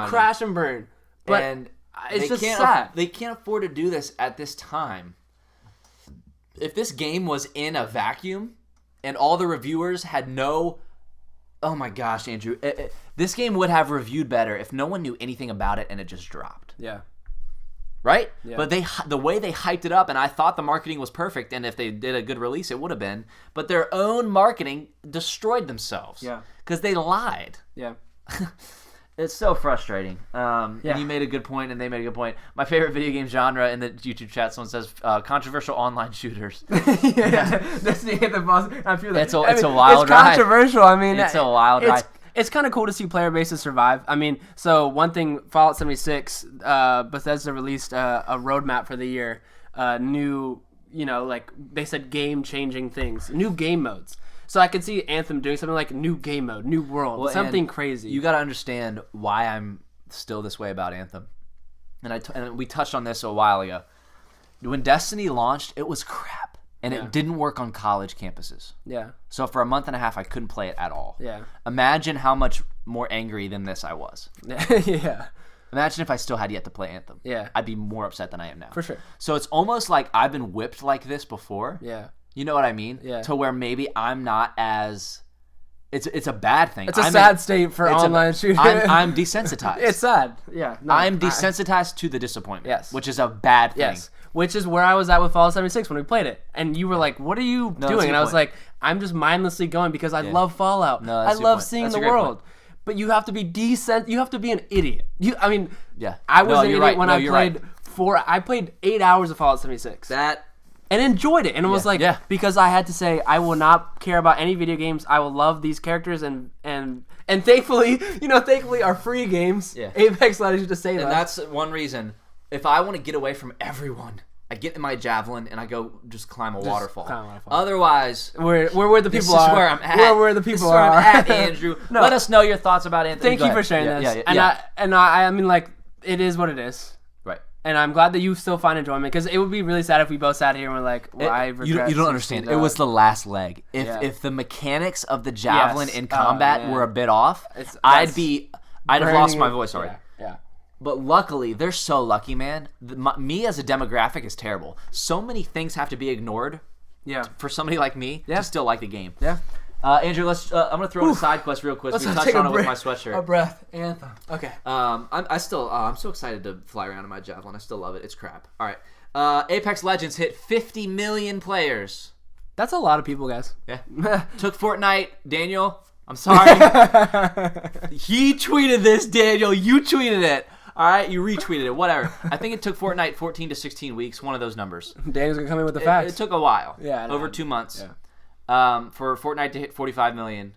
crash and burn. But and it's just sad. They can't afford to do this at this time. If this game was in a vacuum and all the reviewers had no Oh my gosh, Andrew. This game would have reviewed better if no one knew anything about it and it just dropped. Yeah. Right? Yeah. But the way they hyped it up, and I thought the marketing was perfect, and if they did a good release, it would have been. But their own marketing destroyed themselves. Yeah. Because they lied. Yeah. It's so frustrating. And you made a good point, and they made a good point. My favorite video game genre in the YouTube chat, someone says controversial online shooters. That's the boss. I feel that. It's a wild ride. It's controversial. I mean, it's a wild ride. It's kind of cool to see player bases survive. I mean, so one thing, Fallout 76, Bethesda released a roadmap for the year. New, like they said, game-changing things, new game modes. So I could see Anthem doing something like new game mode, new world, something crazy. You got to understand why I'm still this way about Anthem. And we touched on this a while ago. When Destiny launched, it was crap. And it didn't work on college campuses. Yeah. So for a month and a half, I couldn't play it at all. Yeah. Imagine how much more angry than this I was. Yeah. Imagine if I still had yet to play Anthem. Yeah. I'd be more upset than I am now. For sure. So it's almost like I've been whipped like this before. Yeah. You know what I mean? Yeah. To where maybe I'm not as... It's a bad thing. It's a sad state for online shooting. I'm desensitized. It's sad. Yeah. No, I'm desensitized to the disappointment. Yes. Which is a bad thing. Yes. Which is where I was at with Fallout 76 when we played it. And you were like, what are you doing? And I was like, I'm just mindlessly going because I love Fallout. No, I love seeing the world. But you have to be you have to be an idiot. I was an idiot when I played I played 8 hours of Fallout 76. And enjoyed it. And it was because I had to say, I will not care about any video games. I will love these characters and thankfully, thankfully our free games, Apex Legends to save us. And that's one reason. If I want to get away from everyone, I get in my javelin and I go just climb a waterfall. Otherwise, where the people are. This is where I'm at. Where the people are. I'm at, Andrew. No. Let us know your thoughts about Anthem. Thank you for sharing this. I mean, like, it is what it is. Right. And I'm glad that you still find enjoyment, because it would be really sad if we both sat here and were like, well, I regret. You don't understand. It was the last leg. If the mechanics of the javelin in combat were a bit off, I'd have lost my voice already. Yeah. But luckily, they're so lucky, man. Me as a demographic is terrible. So many things have to be ignored for somebody like me to still like the game. Yeah. Andrew, I'm gonna throw in a side quest real quick. We touched on it with my sweatshirt. A breath, Anthem. Okay. I'm so excited to fly around in my javelin. I still love it. It's crap. All right. Apex Legends hit 50 million players. That's a lot of people, guys. Yeah. Took Fortnite. Daniel, I'm sorry. He tweeted this, Daniel. You tweeted it. All right, you retweeted it. Whatever. I think it took Fortnite 14 to 16 weeks. One of those numbers. Daniel's gonna come in with the facts. It took a while. Yeah. Over 2 months. Yeah. For Fortnite to hit 45 million,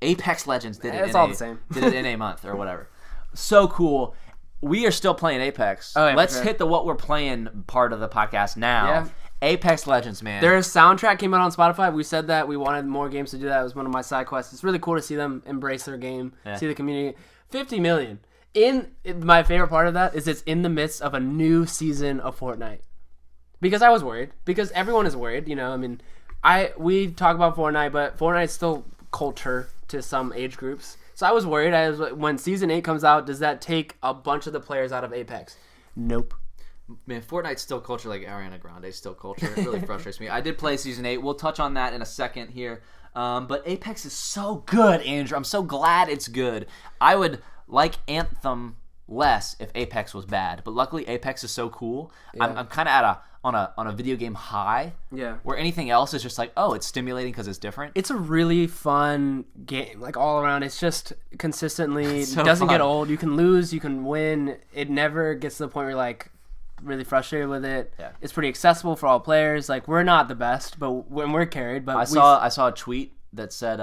Apex Legends did it. It's all the same. Did it in a month or whatever. So cool. We are still playing Apex. Oh, yeah, Let's hit the what we're playing part of the podcast now. Yeah. Apex Legends, man. Their soundtrack came out on Spotify. We said that we wanted more games to do that. It was one of my side quests. It's really cool to see them embrace their game, see the community. 50 million. My favorite part of that is it's in the midst of a new season of Fortnite. Because I was worried. Because everyone is worried. We talk about Fortnite, but Fortnite's still culture to some age groups. So I was worried. When Season 8 comes out, does that take a bunch of the players out of Apex? Nope. Man, Fortnite's still culture like Ariana Grande's still culture. It really frustrates me. I did play Season 8. We'll touch on that in a second here. But Apex is so good, Andrew. I'm so glad it's good. I would like Anthem less if Apex was bad, but luckily Apex is so cool. Yeah. I'm kind of on a video game high. Yeah. Where anything else is just like, oh, it's stimulating because it's different. It's a really fun game, like all around. It's just consistently doesn't get old. You can lose, you can win. It never gets to the point where you're like really frustrated with it. Yeah. It's pretty accessible for all players. Like, we're not the best, but when we're carried. But I saw a tweet that said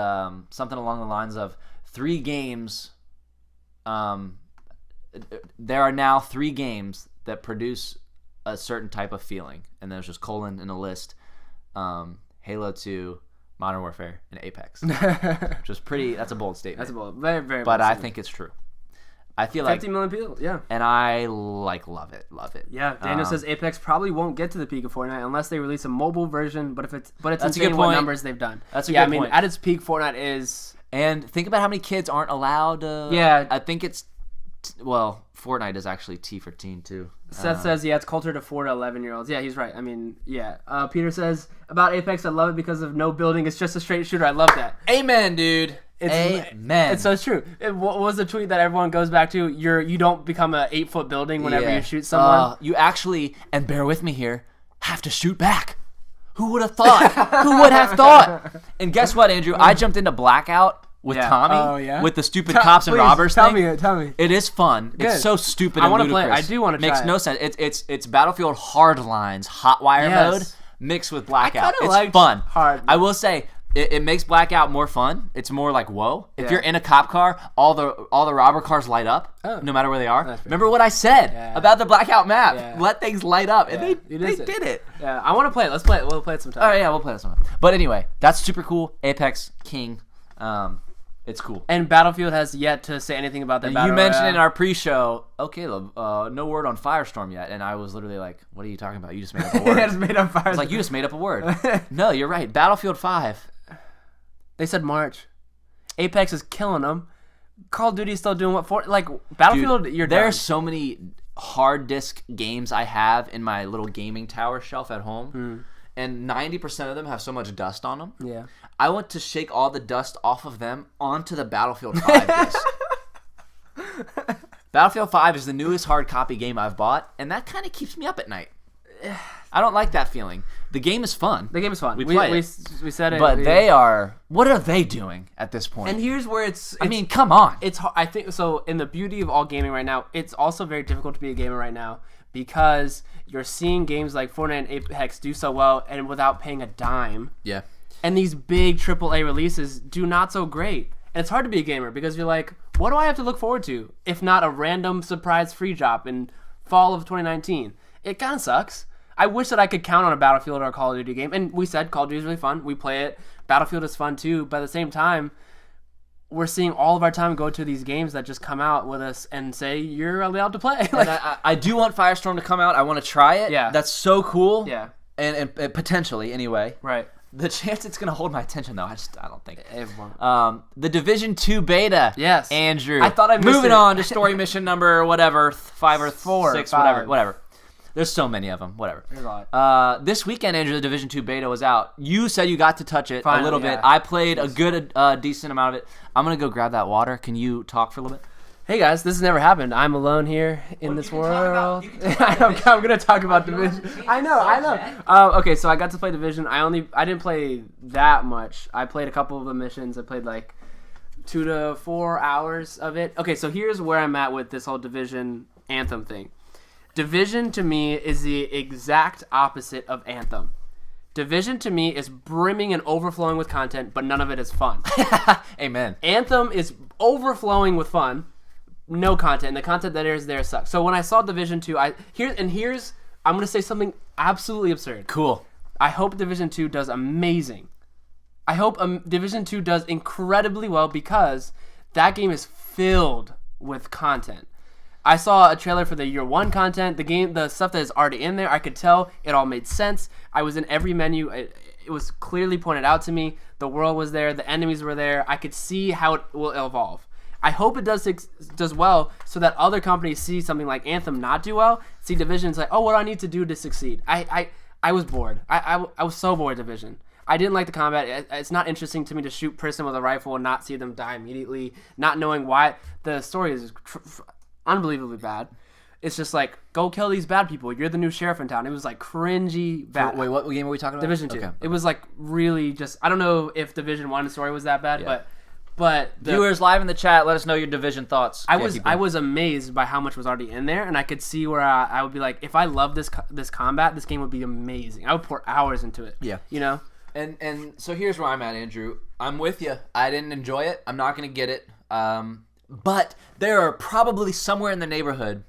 something along the lines of 3 games. There are now 3 games that produce a certain type of feeling, and there's just colon in a list: Halo 2, Modern Warfare, and Apex. Which is pretty. That's a bold statement. That's a bold, very, very. But I think it's true. I feel 50 million people, yeah. And I love it. Yeah, Daniel says Apex probably won't get to the peak of Fortnite unless they release a mobile version. But it's that's insane a good point. What numbers they've done. That's a good point. At its peak, Fortnite is. And think about how many kids aren't allowed to. Yeah, I think it's Fortnite is actually T for teen too. Seth says, yeah, it's culture to 4 to 11-year-olds. Yeah, he's right. I mean, yeah. Peter says, about Apex, I love it because of no building. It's just a straight shooter. I love that. Amen, dude. Amen. It's so true. What was the tweet that everyone goes back to? You don't become an 8-foot building whenever you shoot someone. You actually, and bear with me here, have to shoot back. Who would have thought? Who would have thought? And guess what, Andrew? I jumped into Blackout with Tommy with the stupid cops and robbers thing. Tell me. It is fun. Good. It's so stupid and ludicrous. Play. I do want to try Makes no sense. It's Battlefield Hardlines Hotwire mode mixed with Blackout. It's fun. I will say it makes Blackout more fun. It's more like whoa. If you're in a cop car, all the robber cars light up no matter where they are. Remember what I said about the Blackout map? Yeah. Let things light up, and they did it. Yeah, I want to play it. Let's play it. We'll play it sometime. Oh yeah, we'll play it sometime. But anyway, that's super cool. Apex King. It's cool. And Battlefield has yet to say anything about their battle You mentioned in our pre-show, Caleb, no word on Firestorm yet. And I was literally like, what are you talking about? You just made up a word. I just made up Firestorm. I was like, you just made up a word. No, you're right. Battlefield 5. They said March. Apex is killing them. Call of Duty is still doing what for? Like, Battlefield, Dude, there are so many hard disk games I have in my little gaming tower shelf at home. And 90% of them have so much dust on them. Yeah. I want to shake all the dust off of them onto the Battlefield 5 disc. Battlefield 5 is the newest hard copy game I've bought, and that kind of keeps me up at night. I don't like that feeling. The game is fun. The game is fun. We play it. We said it. But what are they doing at this point? And here's where I mean, come on. I think so. In the beauty of all gaming right now, it's also very difficult to be a gamer right now because you're seeing games like Fortnite and Apex do so well and without paying a dime. Yeah. And these big AAA releases do not so great. And it's hard to be a gamer because you're like, what do I have to look forward to if not a random surprise free drop in fall of 2019? It kind of sucks. I wish that I could count on a Battlefield or a Call of Duty game. And we said Call of Duty is really fun. We play it. Battlefield is fun too. But at the same time, we're seeing all of our time go to these games that just come out with us and say, you're allowed to play. Like, and I do want Firestorm to come out. I want to try it. Yeah. That's so cool. Yeah. And potentially, anyway. Right. The chance it's going to hold my attention, though, I don't think. The Division 2 beta. Yes. Andrew. I thought I missed Moving it. on to story mission number, whatever, 5 or 4, 6, 5. whatever. There's so many of them. Whatever. There's a lot. This weekend, Andrew, the Division 2 beta was out. You said you got to touch it a little bit. I played a good, decent amount of it. I'm going to go grab that water. Can you talk for a little bit? Hey guys, this has never happened. I'm alone here in this world. I'm going to talk about Division. I know. Okay, so I got to play Division. I didn't play that much. I played a couple of the missions. I played like 2 to 4 hours of it. Okay, so here's where I'm at with this whole Division Anthem thing. Division to me is the exact opposite of Anthem. Division to me is brimming and overflowing with content, but none of it is fun. Amen. Anthem is overflowing with fun. No content, and the content that is there sucks. So when I saw Division 2, I'm going to say something absolutely absurd. Cool. I hope Division 2 does amazing. I hope Division 2 does incredibly well because that game is filled with content. I saw a trailer for the year 1 content, the stuff that is already in there. I could tell it all made sense. I was in every menu. It was clearly pointed out to me. The world was there. The enemies were there. I could see how it will evolve. I hope it does well so that other companies see something like Anthem not do well, see Division's like, oh, what do I need to do to succeed? I was bored. I was so bored of Division. I didn't like the combat. It's not interesting to me to shoot person with a rifle and not see them die immediately, not knowing why. The story is unbelievably bad. It's just like, go kill these bad people. You're the new sheriff in town. It was like cringy bad. Wait, what game are we talking about? Division 2. Okay. It was like really just, I don't know if Division 1 story was that bad, but viewers live in the chat, let us know your Division thoughts. I was amazed by how much was already in there, and I could see where I would be like, if I love this combat, this game would be amazing. I would pour hours into it. Yeah, you know. And so here's where I'm at, Andrew. I'm with you. I didn't enjoy it. I'm not gonna get it. But there are probably somewhere in the neighborhood,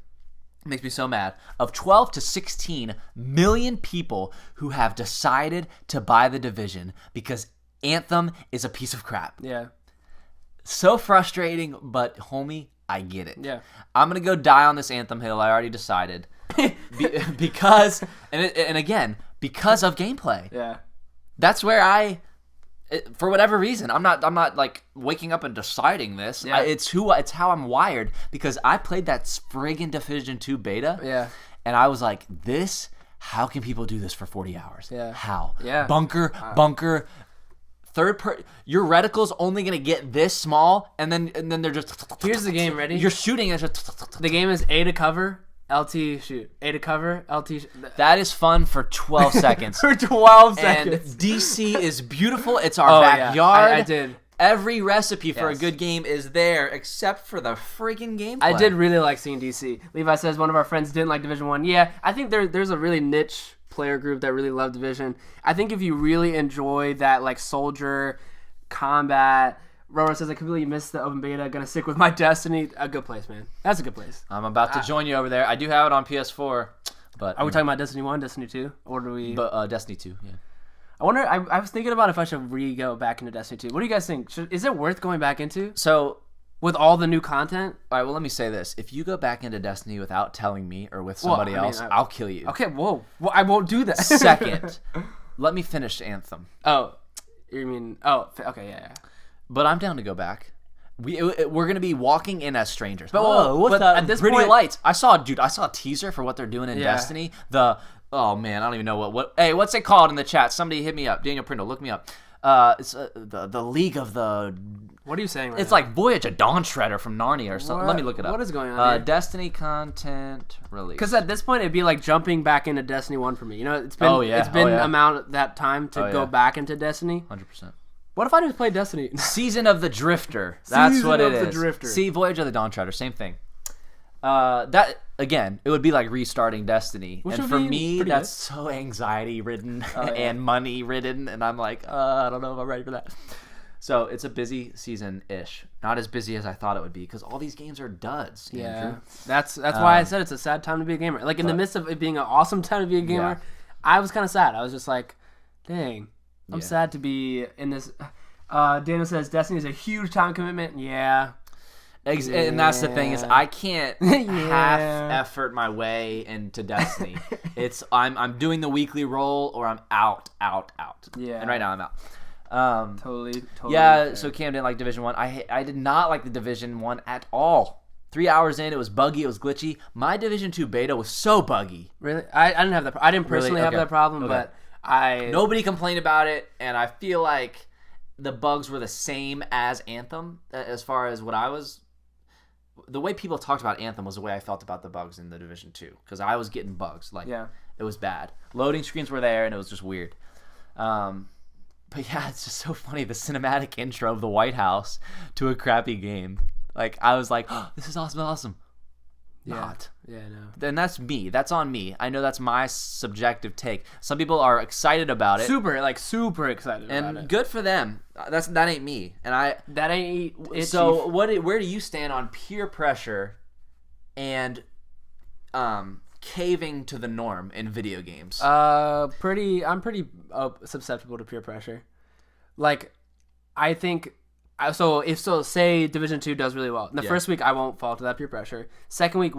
it makes me so mad, of 12 to 16 million people who have decided to buy the Division because Anthem is a piece of crap. Yeah. So frustrating, but homie, I get it. Yeah. I'm going to go die on this Anthem hill. I already decided. because, and again, because of gameplay. Yeah. That's where For whatever reason, I'm not like waking up and deciding this. Yeah. It's how I'm wired, because I played that friggin' Division 2 beta. Yeah. And I was like, how can people do this for 40 hours? Yeah. How? Yeah. Bunker. Your reticle's only gonna get this small, and then they're just. Here's the game. Ready? You're shooting, and it's just. The game is A to cover, LT shoot. A to cover, LT. That is fun for 12 seconds. For 12 And seconds. DC is beautiful. It's our backyard. Yeah. I did. Every recipe for a Yes. good game is there, except for the freaking gameplay. I did really like seeing DC. Levi says one of our friends didn't like Division 1. Yeah, I think there's a really niche player group that really love Division. I think if you really enjoy that like soldier combat, Roro says I completely missed the open beta. Gonna stick with my Destiny. A good place, man. That's a good place. I'm about to join you over there. I do have it on PS4, but Are we talking about Destiny 1, Destiny 2, or do we? But Destiny 2, yeah. I wonder. I was thinking about if I should go back into Destiny 2. What do you guys think? Is it worth going back into So, with all the new content? all right, well, let me say this: if you go back into Destiny without telling me or with somebody else, I'll kill you. Okay, whoa. Well, I won't do that. Second, let me finish Anthem. Oh, you mean? Oh, okay, yeah. But I'm down to go back. We're gonna be walking in as strangers. But what's but that? at this pretty lights. I saw a teaser for what they're doing in Yeah. Destiny. Oh man, I don't even know what. Hey, what's it called in the chat? Somebody hit me up. Daniel Prindle, look me up. It's the League of the. What are you saying right It's now? like Voyage of Dawn Shredder from Narnia or something. Let me look it up. What is going on here? Destiny content release. Because at this point, it'd be like jumping back into Destiny 1 for me. You know, it's been yeah. amount that time to go yeah. back into Destiny. 100%. What if I just play Destiny? Season of the Drifter. That's Season what it of the is. Drifter. See, Voyage of the Dawn Treader, same thing. That again, it would be like restarting Destiny, Which and would for be me, pretty that's so anxiety ridden and money ridden, and I'm like, I don't know if I'm ready for that. So it's a busy season ish, not as busy as I thought it would be, because all these games are duds. Yeah, Andrew. that's why I said it's a sad time to be a gamer. Like in the midst of it being an awesome time to be a gamer, I was kind of sad. I was just like, dang, I'm sad to be in this. Daniel says Destiny is a huge time commitment. Yeah. And that's the thing is I can't half effort my way into Destiny. I'm doing the weekly roll or I'm out. Yeah. And right now I'm out. Totally. Yeah. fair. So Cam didn't like Division 1. I did not like the Division 1 at all. 3 hours in, it was buggy, it was glitchy. My Division 2 beta was so buggy. Really, I didn't have that. I didn't personally have that problem, but Nobody complained about it, and I feel like the bugs were the same as Anthem as far as what I was. The way people talked about Anthem was the way I felt about the bugs in the Division 2, because I was getting bugs. Like, it was bad. Loading screens were there, and it was just weird. But yeah, it's just so funny, the cinematic intro of the White House to a crappy game. Like, I was like, oh, this is awesome. Not. Yeah, no. Then that's me. That's on me. I know that's my subjective take. Some people are excited about it. Super excited about And it. good for them. That ain't me. And That ain't it. So where do you stand on peer pressure and caving to the norm in video games? I'm pretty susceptible to peer pressure. Like, I think say Division 2 does really well. In the first week, I won't fall to that peer pressure. Second week,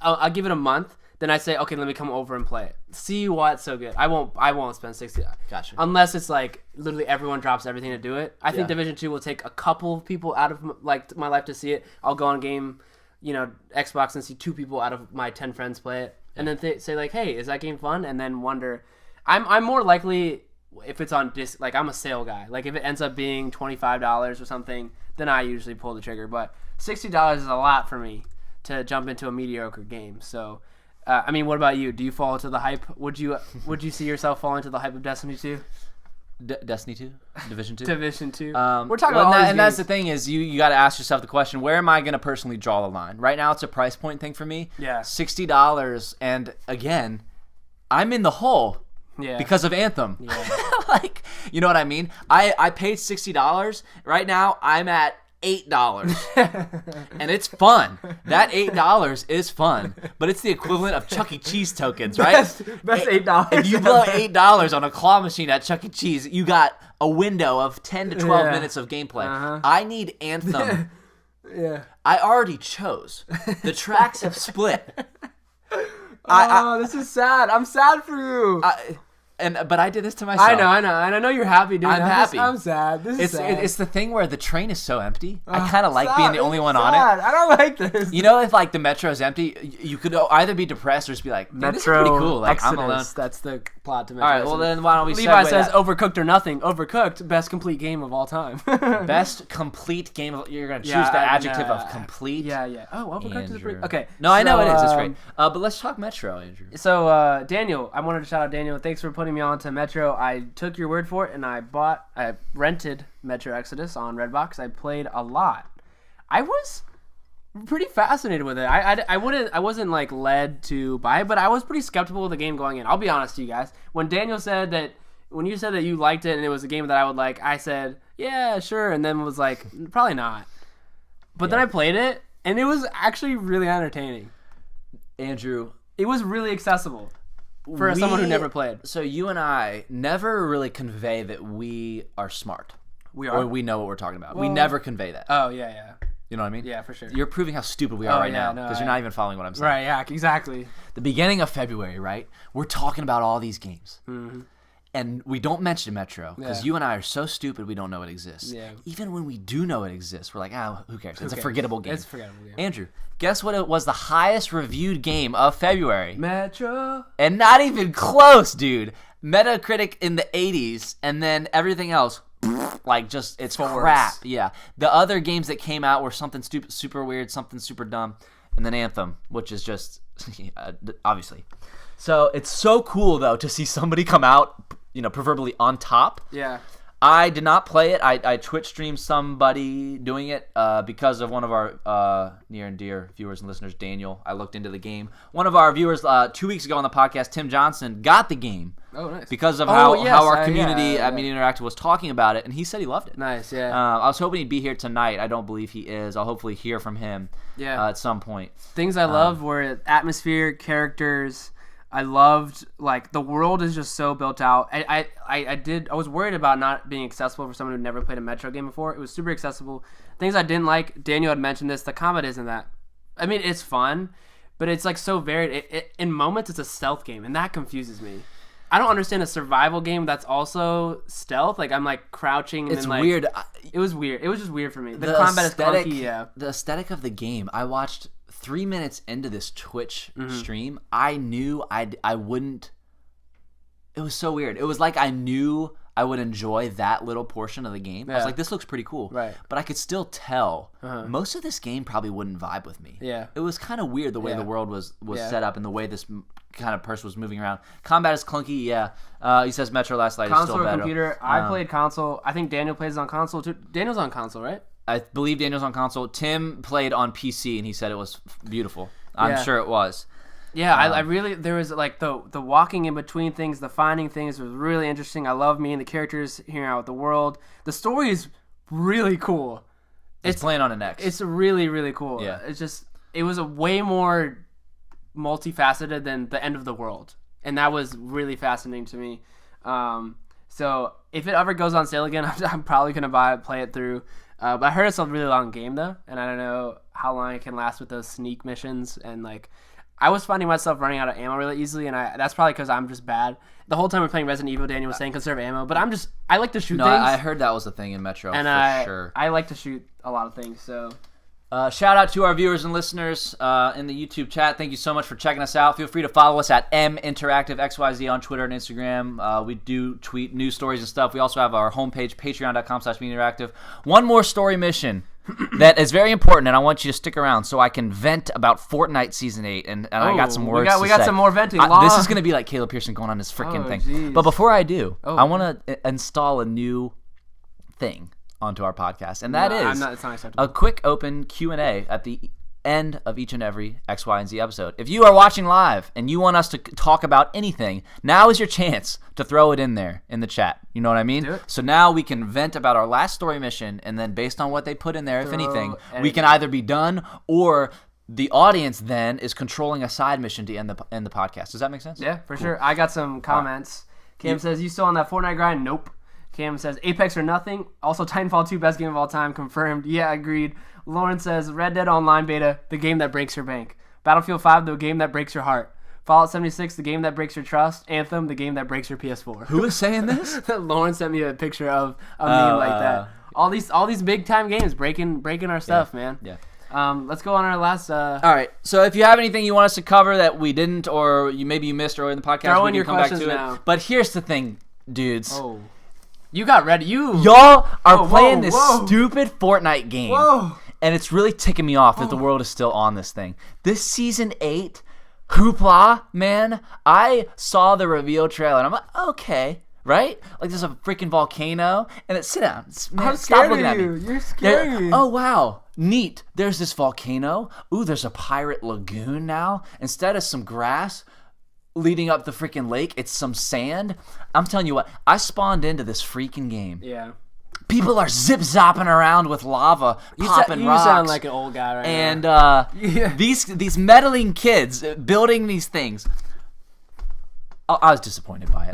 I'll give it a month. Then I say, okay, let me come over and play it. See why it's so good. I won't spend 60. Gotcha. Unless it's like literally everyone drops everything to do it. I think Division 2 will take a couple of people out of like my life to see it. I'll go on game, Xbox and see 2 people out of my 10 friends play it, and then say like, hey, is that game fun? And then wonder. I'm more likely. If it's on disc, like I'm a sale guy. Like if it ends up being $25 or something, then I usually pull the trigger. But $60 is a lot for me to jump into a mediocre game. So, I mean, what about you? Do you fall into the hype? Would you see yourself fall into the hype of Destiny 2? Destiny 2? Division 2? Division 2. We're talking about all these and that's the thing is you got to ask yourself the question, where am I going to personally draw the line? Right now it's a price point thing for me. Yeah. $60, and again, I'm in the hole. Yeah. Because of Anthem. Yeah. Like, you know what I mean? I paid $60. Right now, I'm at $8. And it's fun. That $8 is fun. But it's the equivalent of Chuck E. Cheese tokens, right? Best $8. If you blow $8 on a claw machine at Chuck E. Cheese, you got a window of 10 to 12 minutes of gameplay. Uh-huh. I need Anthem. Yeah. I already chose. The tracks have split. This is sad. I'm sad for you. But I did this to myself. I know, and I know you're happy, dude. I'm happy. I'm sad. This is sad. It's the thing where the train is so empty. I kind of like being the only one on it. I don't like this. You know, if like the metro's empty, you could either be depressed or just be like, this is pretty cool. Like I'm alone. That's the plot to Metro. All right, well then why don't we? Levi says Overcooked or nothing. Overcooked, best complete game of all time. Best complete game of. You're gonna choose the adjective of complete. Yeah. Oh, Overcooked is pretty. Okay. No, I know it is. It's great. But let's talk Metro, Andrew. So Daniel, I wanted to shout out Daniel. Thanks for putting me on to Metro. I took your word for it, and I rented Metro Exodus on Redbox. I played a lot. I was pretty fascinated with it. I wasn't like led to buy it, but I was pretty skeptical of the game going in. I'll be honest to you guys. When you said that you liked it and it was a game that I would like, I said, yeah, sure, and then was like, probably not. But then I played it, and it was actually really entertaining. Andrew, it was really accessible. For someone who never played. So you and I never really convey that we are smart. We are? Or we know what we're talking about. Well, we never convey that. Oh, yeah. You know what I mean? Yeah, for sure. You're proving how stupid we are right now because you're not even following what I'm saying. Right, yeah, exactly. The beginning of February, right? We're talking about all these games. Mm-hmm. And we don't mention Metro because you and I are so stupid we don't know it exists. Yeah. Even when we do know it exists, we're like, who cares? It's a forgettable game. It's a forgettable game. Andrew, guess what? It was the highest reviewed game of February. Metro. And not even close, dude. Metacritic in the 80s, and then everything else, like just it's crap. Yeah. The other games that came out were something stupid, super weird, something super dumb, and then Anthem, which is just obviously. So it's so cool though to see somebody come out, proverbially on top. Yeah. I did not play it. I Twitch streamed somebody doing it because of one of our near and dear viewers and listeners, Daniel. I looked into the game. One of our viewers 2 weeks ago on the podcast, Tim Johnson, got the game. Oh, nice. Because of how our community at Media Interactive was talking about it, and he said he loved it. Nice, yeah. I was hoping he'd be here tonight. I don't believe he is. I'll hopefully hear from him at some point. Things I loved were atmosphere, characters. I loved, like, the world is just so built out. I was worried about not being accessible for someone who never played a Metro game before. It was super accessible. Things I didn't like, Daniel had mentioned this, the combat isn't that. I mean, it's fun, but it's, like, so varied. In moments, it's a stealth game, and that confuses me. I don't understand a survival game that's also stealth. Like, I'm, like, crouching. And it's then, like, weird. It was weird. It was just weird for me. The combat is clunky, yeah. The aesthetic of the game, I watched 3 minutes into this Twitch stream, I knew I wouldn't. It was so weird. It was like I knew I would enjoy that little portion of the game. I was like, this looks pretty cool. Right. But I could still tell most of this game probably wouldn't vibe with me. Yeah. It was kind of weird the way the world was set up and the way this kind of person was moving around. Combat is clunky, yeah. He says Metro Last Light is still better. Console or computer. I played console. I think Daniel plays on console too. Daniel's on console, right? I believe Daniel's on console. Tim played on PC, and he said it was beautiful. I'm sure it was. Yeah, I really, there was like the walking in between things, the finding things was really interesting. I love meeting the characters, hearing out the world. The story is really cool. It's playing on an X. It's really, really cool. Yeah. It was a way more multifaceted than the end of the world. And that was really fascinating to me. So if it ever goes on sale again, I'm probably going to play it through. But I heard it's a really long game though, and I don't know how long it can last with those sneak missions. And like, I was finding myself running out of ammo really easily, and that's probably because I'm just bad. The whole time we're playing Resident Evil, Daniel was saying conserve ammo, but I like to shoot things. I heard that was the thing in Metro, and for sure. I like to shoot a lot of things, so... Shout out to our viewers and listeners in the YouTube chat. Thank you so much for checking us out. Feel free to follow us at MInteractive XYZ on Twitter and Instagram. We do tweet news stories and stuff. We also have our homepage, patreon.com/MediaInteractive. One more story mission that is very important, and I want you to stick around so I can vent about Fortnite Season 8, and I got some words we got say. Some more venting. This is going to be like Caleb Pearson going on his freaking thing. Geez. But before I do, I want to install a new thing onto our podcast, and that is it's not acceptable. A quick open Q&A at the end of each and every X, Y, and Z episode. If you are watching live and you want us to talk about anything, now is your chance to throw it in there in the chat. You know what I mean? So now we can vent about our last story mission, and then based on what they put in there, if anything, we can either be done or the audience then is controlling a side mission to end the podcast. Does that make sense? Yeah, for sure. I got some comments. Cam says, you still on that Fortnite grind? Nope. Cam says, Apex or nothing. Also, Titanfall 2, best game of all time. Confirmed. Yeah, agreed. Lauren says, Red Dead Online beta, the game that breaks your bank. Battlefield 5, the game that breaks your heart. Fallout 76, the game that breaks your trust. Anthem, the game that breaks your PS4. Who is saying this? Lauren sent me a picture of a meme like that. All these big time games breaking our stuff, man. Yeah. Let's go on our last. All right. So if you have anything you want us to cover that we didn't, or maybe you missed earlier in the podcast, throw we in can your come back questions to now. it. But here's the thing, dudes. Oh, you got ready. Y'all are playing this whoa. stupid Fortnite game. Whoa. And it's really ticking me off that the world is still on this thing. This season 8, hoopla, man. I saw the reveal trailer and I'm like, okay, right? Like there's a freaking volcano, and sit down. Man, I'm stop scared looking of at you. me. You're scary. Oh wow, neat. There's this volcano. Ooh, there's a pirate lagoon now. Instead of some grass leading up the freaking lake, it's some sand. I'm telling you what, I spawned into this freaking game. Yeah. People are zip-zopping around with lava, popping rocks. You sound like an old guy right and, now. these meddling kids building these things. I was disappointed by it.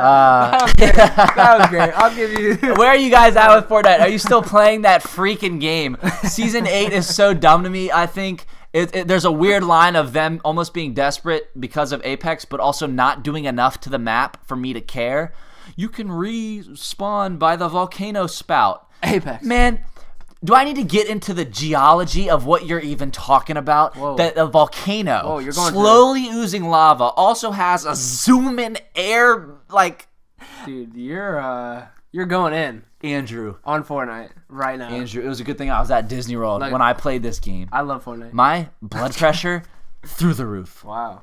That was great. I'll give you. Where are you guys at with Fortnite? Are you still playing that freaking game? Season 8 is so dumb to me. I think there's a weird line of them almost being desperate because of Apex, but also not doing enough to the map for me to care. You can respawn by the volcano spout. Apex. Man, do I need to get into the geology of what you're even talking about? Whoa. That a volcano Whoa, you're going slowly oozing lava also has a zoom-in air, like... Dude, you're going in Andrew. on Fortnite right now. Andrew, it was a good thing I was at Disney World Like- when I played this game. I love Fortnite. My blood pressure through the roof. Wow.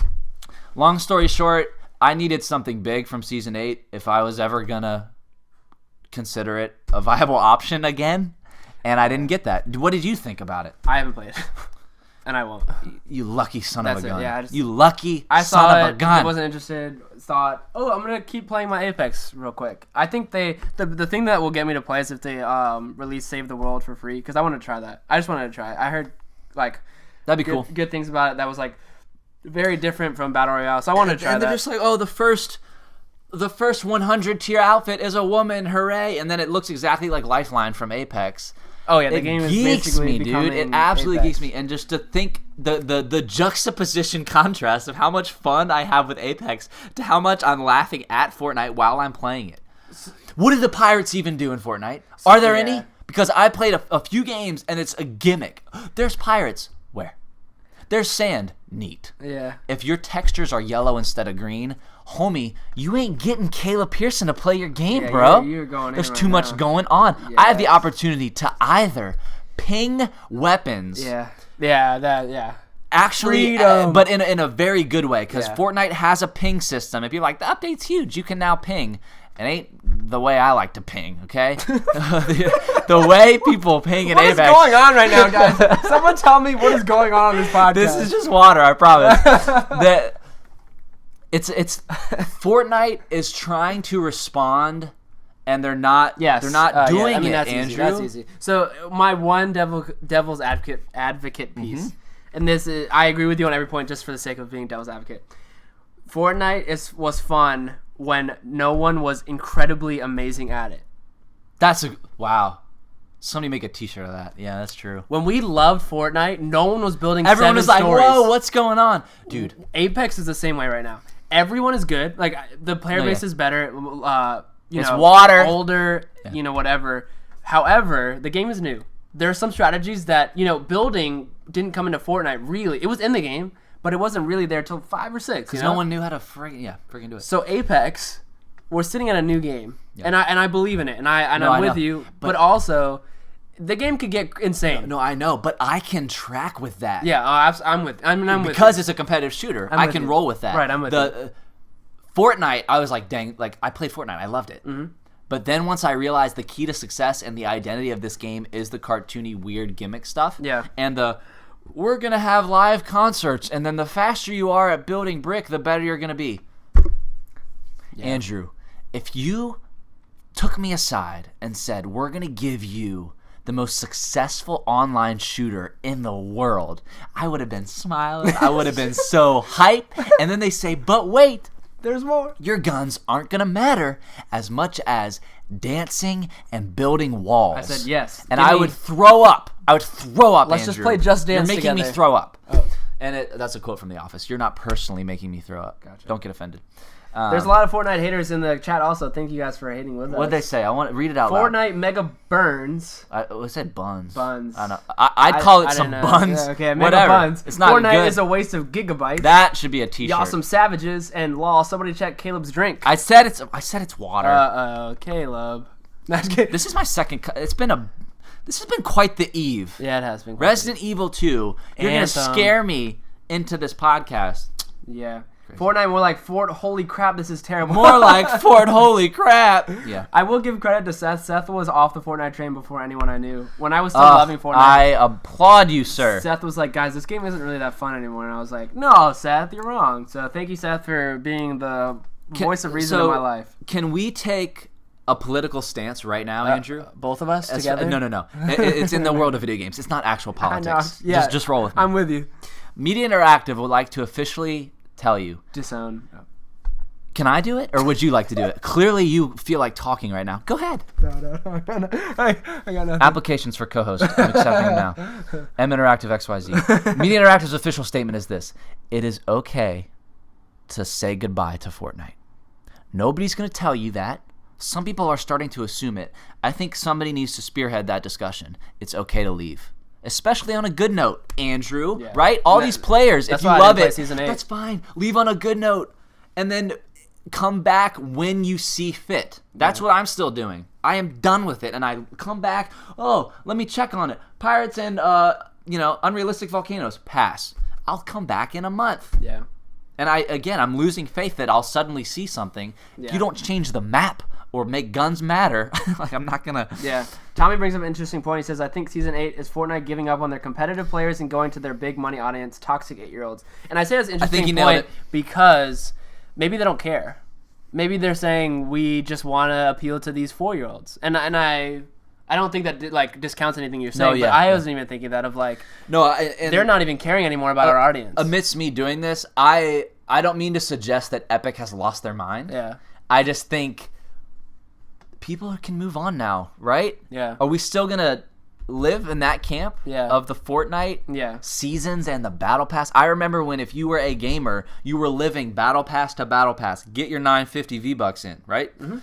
Long story short, I needed something big from Season 8 if I was ever going to consider it a viable option again, and I didn't get that. What did you think about it? I haven't played it, and I won't. You lucky son That's of a it, gun. yeah, You lucky I son saw of a it. gun. I wasn't interested. Thought, I'm gonna keep playing my Apex real quick. I think the thing that will get me to play is if they release Save the World for free, because I want to try that. I just wanted to try it. I heard like That'd be cool. good things about it. That was like very different from Battle Royale, so I wanted to try and that. they're just like, oh, the first 100 tier outfit is a woman, hooray! And then it looks exactly like Lifeline from Apex. Oh yeah, the It game is geeks basically me, dude. It becoming absolutely Apex. geeks me. And just to think the juxtaposition contrast of how much fun I have with Apex to how much I'm laughing at Fortnite while I'm playing it. What do the pirates even do in Fortnite? Are there any? Because I played a few games and it's a gimmick. There's pirates. Where? There's sand. Neat. Yeah. If your textures are yellow instead of green, homie, you ain't getting Caleb Pearson to play your game, Yeah, bro. you're going in There's right too much now. going on. I have the Yes. opportunity to either ping weapons, actually, Freedom. but in a very good way, because Yeah. Fortnite has a ping system. If you're like, the update's huge, you can now ping. It ain't the way I like to ping, okay? the way people ping in What is Apex. going on right now, guys? Someone tell me what is going on this podcast. This is just water, I promise. It's Fortnite is trying to respond, and they're not. Yes. They're not doing it, that's Andrew. Easy. That's easy. So my one devil's advocate piece, and this is, I agree with you on every point, just for the sake of being devil's advocate. Fortnite was fun when no one was incredibly amazing at it. Wow. Somebody make a T-shirt of that. Yeah, that's true. When we loved Fortnite, no one was building. Everyone was like, stories. "Whoa, what's going on, dude?" Apex is the same way right now. Everyone is good. Like the player No, base yeah. is better. It's know, water. older. Yeah. Whatever. However, the game is new. There are some strategies that building didn't come into Fortnite. Really, it was in the game, but it wasn't really there till 5 or 6. Because no one knew how to freaking do it. So Apex, we're sitting at a new game, Yeah. and I believe in it, and I'm I with know. you. But- But also, the game could get insane. No, I know, but I can track with that. Yeah, I'm with. I'm with. Because it's a competitive shooter, I'm I with can you. roll with that. Right, I'm with you. Fortnite, I was like, dang, like I played Fortnite, I loved it. Mm-hmm. But then once I realized the key to success and the identity of this game is the cartoony, weird gimmick stuff. Yeah. And we're gonna have live concerts, and then the faster you are at building brick, the better you're gonna be. Yeah. Andrew, if you took me aside and said, we're gonna give you the most successful online shooter in the world, I would have been smiling. I would have been so hype. And then they say, but wait, There's more. your guns aren't going to matter as much as dancing and building walls. I said yes. And Give I me- would throw up. Let's just Andrew. play Just Dance You're making me together. throw up. And that's a quote from The Office. You're not personally making me throw up. Gotcha. Don't get offended. There's a lot of Fortnite haters in the chat also. Thank you guys for hating with us. What'd they say? I want to read it out loud. Fortnite Mega Burns. I said buns. Buns. I don't know. I'd call it some buns. Yeah, okay, Mega Whatever. Buns. It's not Fortnite good. is a waste of gigabytes. That should be a t-shirt. Y'all some savages. And lol, somebody check Caleb's drink. I said it's water. Uh-oh, Caleb. This is my second. This has been quite the eve. Yeah, it has been. Resident Evil 2. You're going to scare me into this podcast. Yeah. Fortnite more like Fort Holy Crap, this is terrible. More like Fort Holy Crap. Yeah. I will give credit to Seth. Seth was off the Fortnite train before anyone I knew. When I was still loving Fortnite. I applaud you, sir. Seth was like, guys, this game isn't really that fun anymore. And I was like, no, Seth, you're wrong. So thank you, Seth, for being the voice of reason in my life. Can we take a political stance right now, Andrew? Both of us together? No. It's in the world of video games. It's not actual politics. I know. Yeah, just roll with me. I'm with you. Media Interactive would like to officially tell you. Disown. Can I do it, or would you like to do it? Clearly, you feel like talking right now. Go ahead. No. I got nothing. Applications for co-host. I'm accepting them now. M Interactive XYZ. Media Interactive's official statement is this: it is okay to say goodbye to Fortnite. Nobody's going to tell you that. Some people are starting to assume it. I think somebody needs to spearhead that discussion. It's okay to leave. Especially on a good note, Andrew, right? All these players, if you love it, that's fine. Leave on a good note. And then come back when you see fit. That's what I'm still doing. I am done with it. And I come back, let me check on it. Pirates and, unrealistic volcanoes, pass. I'll come back in a month. Yeah. And I'm losing faith that I'll suddenly see something. Yeah. If you don't change the map or make guns matter, I'm not going to... Yeah. Tommy brings up an interesting point. He says, I think Season 8 is Fortnite giving up on their competitive players and going to their big money audience, toxic 8-year-olds. And I say that's an interesting point because maybe they don't care. Maybe they're saying we just want to appeal to these 4-year-olds. And I don't think that discounts anything you're saying, but I wasn't even thinking that of they're not even caring anymore about our audience. Amidst me doing this, I don't mean to suggest that Epic has lost their mind. Yeah. I just think people can move on now, right? Yeah. Are we still going to live in that camp of the Fortnite seasons and the Battle Pass? I remember when if you were a gamer, you were living Battle Pass to Battle Pass. Get your 950 V-Bucks in, right? Mm-hmm.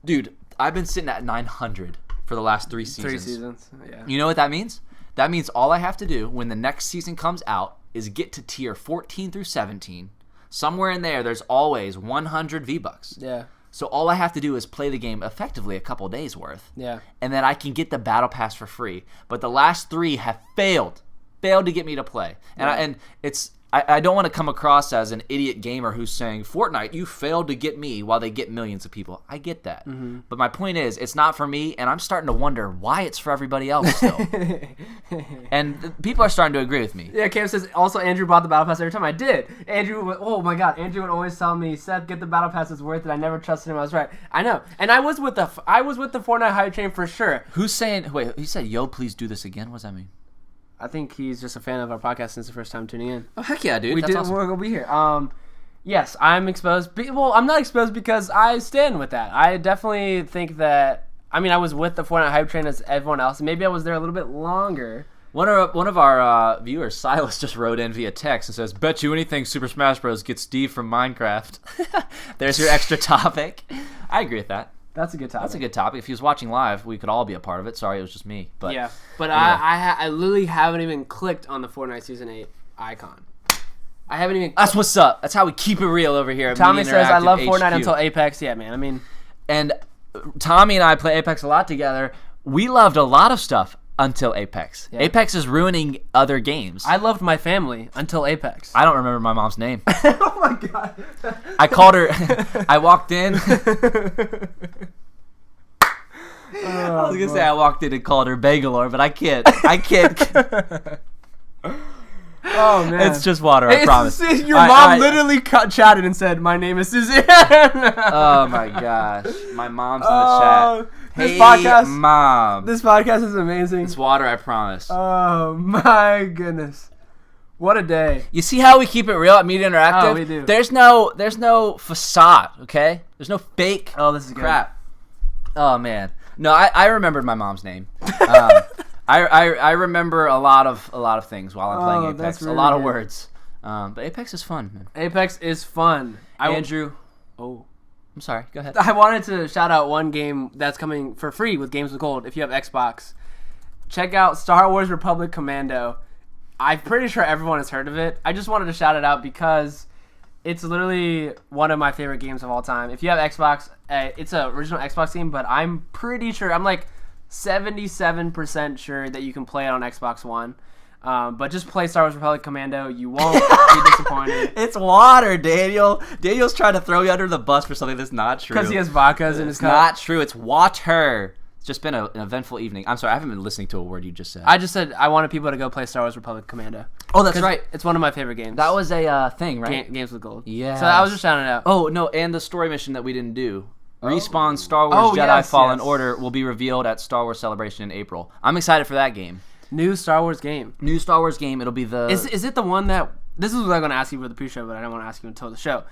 Dude, I've been sitting at 900 for the last 3 seasons. 3 seasons, yeah. You know what that means? That means all I have to do when the next season comes out is get to tier 14 through 17. Somewhere in there's always 100 V-Bucks. Yeah. So all I have to do is play the game effectively a couple days worth. Yeah. And then I can get the Battle Pass for free. But the last 3 have failed to get me to play. And I don't want to come across as an idiot gamer who's saying, Fortnite, you failed to get me while they get millions of people. I get that. Mm-hmm. But my point is, it's not for me, and I'm starting to wonder why it's for everybody else still. And people are starting to agree with me. Yeah, Cam says, also Andrew bought the Battle Pass every time. I did. Andrew, oh my God, Andrew would always tell me, Seth, get the Battle Pass, it's worth it. I never trusted him. I was right. I know. And I was with the Fortnite hype train for sure. Who's saying, wait, he said, yo, please do this again? What does that mean? I think he's just a fan of our podcast since the first time tuning in. Oh, heck yeah, dude. We're going to be here. Yes, I'm exposed. Well, I'm not exposed because I stand with that. I definitely think that, I was with the Fortnite hype train as everyone else. Maybe I was there a little bit longer. One of our viewers, Silas, just wrote in via text and says, bet you anything Super Smash Bros. Gets Steve from Minecraft. There's your extra topic. I agree with that. That's a good topic. That's a good topic. If he was watching live, we could all be a part of it. Sorry, it was just me. But yeah, but anyway. I literally haven't even clicked on the Fortnite Season 8 icon. I haven't even... That's what's up. That's how we keep it real over here at Tommy says, I love HQ. Fortnite until Apex. Yeah, man. And Tommy and I play Apex a lot together. We loved a lot of stuff until Apex. Yeah. Apex is ruining other games. I loved my family until Apex. I don't remember my mom's name. Oh my God. I called her. I walked in. I was going to say I walked in and called her Bangalore, but I can't. Oh, man. It's just water, I promise. Your mom literally chatted and said, my name is Suzanne. Oh, my gosh. My mom's in the chat. Hey, Mom. This podcast is amazing. It's water, I promise. Oh, my goodness. What a day. You see how we keep it real at Media Interactive? Oh, we do. There's no facade, okay? There's no fake crap. Oh, man. No, I remembered my mom's name. I remember a lot of things while I'm playing Apex. That's really a lot of good. words. But Apex is fun, man. Apex is fun. Andrew. Oh. I'm sorry. Go ahead. I wanted to shout out one game that's coming for free with Games with Gold if you have Xbox. Check out Star Wars Republic Commando. I'm pretty sure everyone has heard of it. I just wanted to shout it out because it's literally one of my favorite games of all time. If you have Xbox, it's an original Xbox game, but I'm pretty sure, I'm like 77% sure that you can play it on Xbox One. But just play Star Wars Republic Commando. You won't be disappointed. It's water, Daniel. Daniel's trying to throw you under the bus for something that's not true. Because he has vodkas in his cup. It's not true. It's water. It's just been an eventful evening. I'm sorry. I haven't been listening to a word you just said. I just said I wanted people to go play Star Wars Republic Commando. Oh, that's right. It's one of my favorite games. That was a thing, right? Games with Gold. Yeah. So I was just shouting it out. Oh, no, and the story mission that we didn't do. Respawn Star Wars Jedi Fallen Order will be revealed at Star Wars Celebration in April. I'm excited for that game. New Star Wars game. New Star Wars game. It'll be the... Is it the one that... This is what I'm going to ask you for the pre-show, but I don't want to ask you until the show.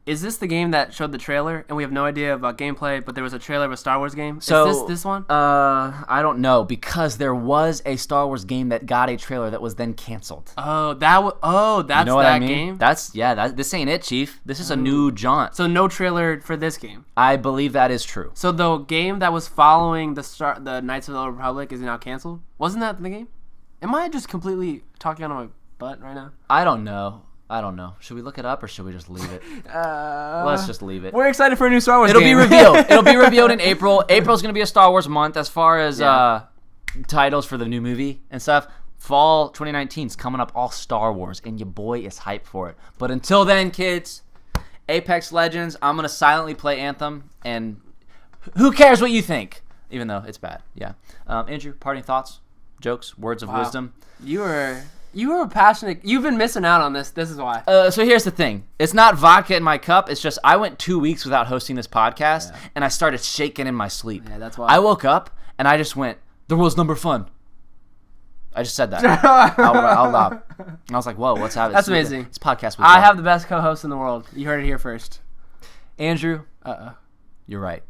Is this the game that showed the trailer, and we have no idea about gameplay, but there was a trailer of a Star Wars game? So, is this one? I don't know, because there was a Star Wars game that got a trailer that was then canceled. Oh, that's you know what I mean? game? This ain't it, Chief. This is a new jaunt. So no trailer for this game? I believe that is true. So the game that was following the Knights of the Old Republic is now canceled? Wasn't that the game? Am I just completely talking out of my butt right now? I don't know. Should we look it up or should we just leave it? Let's just leave it. We're excited for a new Star Wars game. game. It'll be revealed in April. April's going to be a Star Wars month as far as titles for the new movie and stuff. Fall 2019 is coming up all Star Wars, and your boy is hyped for it. But until then, kids, Apex Legends, I'm going to silently play Anthem, and who cares what you think? Even though it's bad. Yeah. Andrew, parting thoughts, jokes, words of wisdom? You were passionate. You've been missing out on this. This is why. So here's the thing. It's not vodka in my cup. It's just I went 2 weeks without hosting this podcast, and I started shaking in my sleep. Yeah, that's why. I woke up, and I just went, the world's number fun. I just said that out loud. And I was like, whoa, what's happening? That's amazing. It's podcast. I have the best co-host in the world. You heard it here first. Andrew, you're right.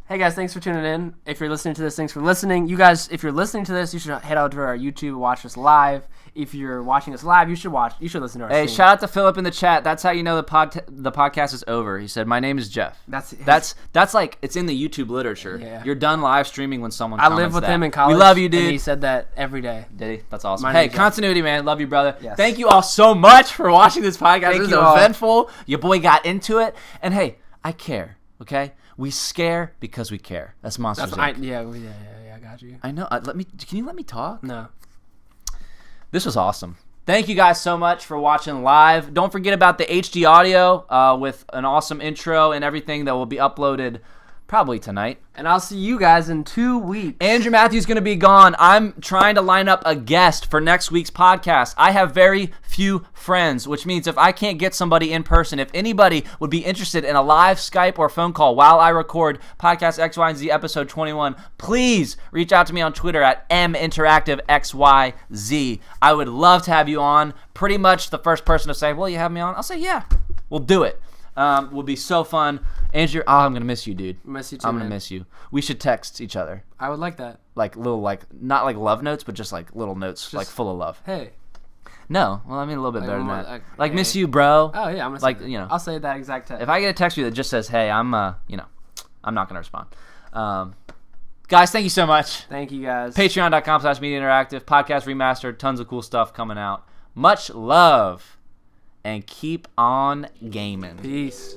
Hey guys, thanks for tuning in. If you're listening to this, thanks for listening. You guys, if you're listening to this, you should head out to our YouTube, watch us live. If you're watching us live, you should listen to our stream. Shout out to Philip in the chat. That's how you know the podcast is over. He said, "My name is Jeff." That's like it's in the YouTube literature. Yeah. You're done live streaming when someone comments live with that. him in college. We love you, dude. And he said that every day. Did he? That's awesome. Hey, continuity, man. Love you, brother. Yes. Thank you all so much for watching this podcast. It was all. eventful. Your boy got into it, and hey, I care. Okay. We scare because we care. That's Monsters Inc. I got you. I know. Can you let me talk? No. This was awesome. Thank you guys so much for watching live. Don't forget about the HD audio with an awesome intro and everything that will be uploaded probably tonight. And I'll see you guys in 2 weeks. Andrew Matthews going to be gone. I'm trying to line up a guest for next week's podcast. I have very few friends, which means if I can't get somebody in person, if anybody would be interested in a live Skype or phone call while I record Podcast XYZ episode 21, please reach out to me on Twitter at MInteractiveXYZ. I would love to have you on. Pretty much the first person to say, will you have me on? I'll say, yeah, we'll do it. Will be so fun. Andrew, I'm going to miss you, dude. Miss you too, I'm going to miss you. We should text each other. I would like that. Like little, not like love notes, but just like little notes, like full of love. Hey. No, well, I mean a little bit better than that. Like, hey. Miss you, bro. Oh yeah, I'm gonna like say that. I'll say that exact text. If I get a text from you that just says, "Hey, I'm not gonna respond." Guys, thank you so much. Thank you guys. Patreon.com/Media Interactive podcast remastered. Tons of cool stuff coming out. Much love, and keep on gaming. Peace.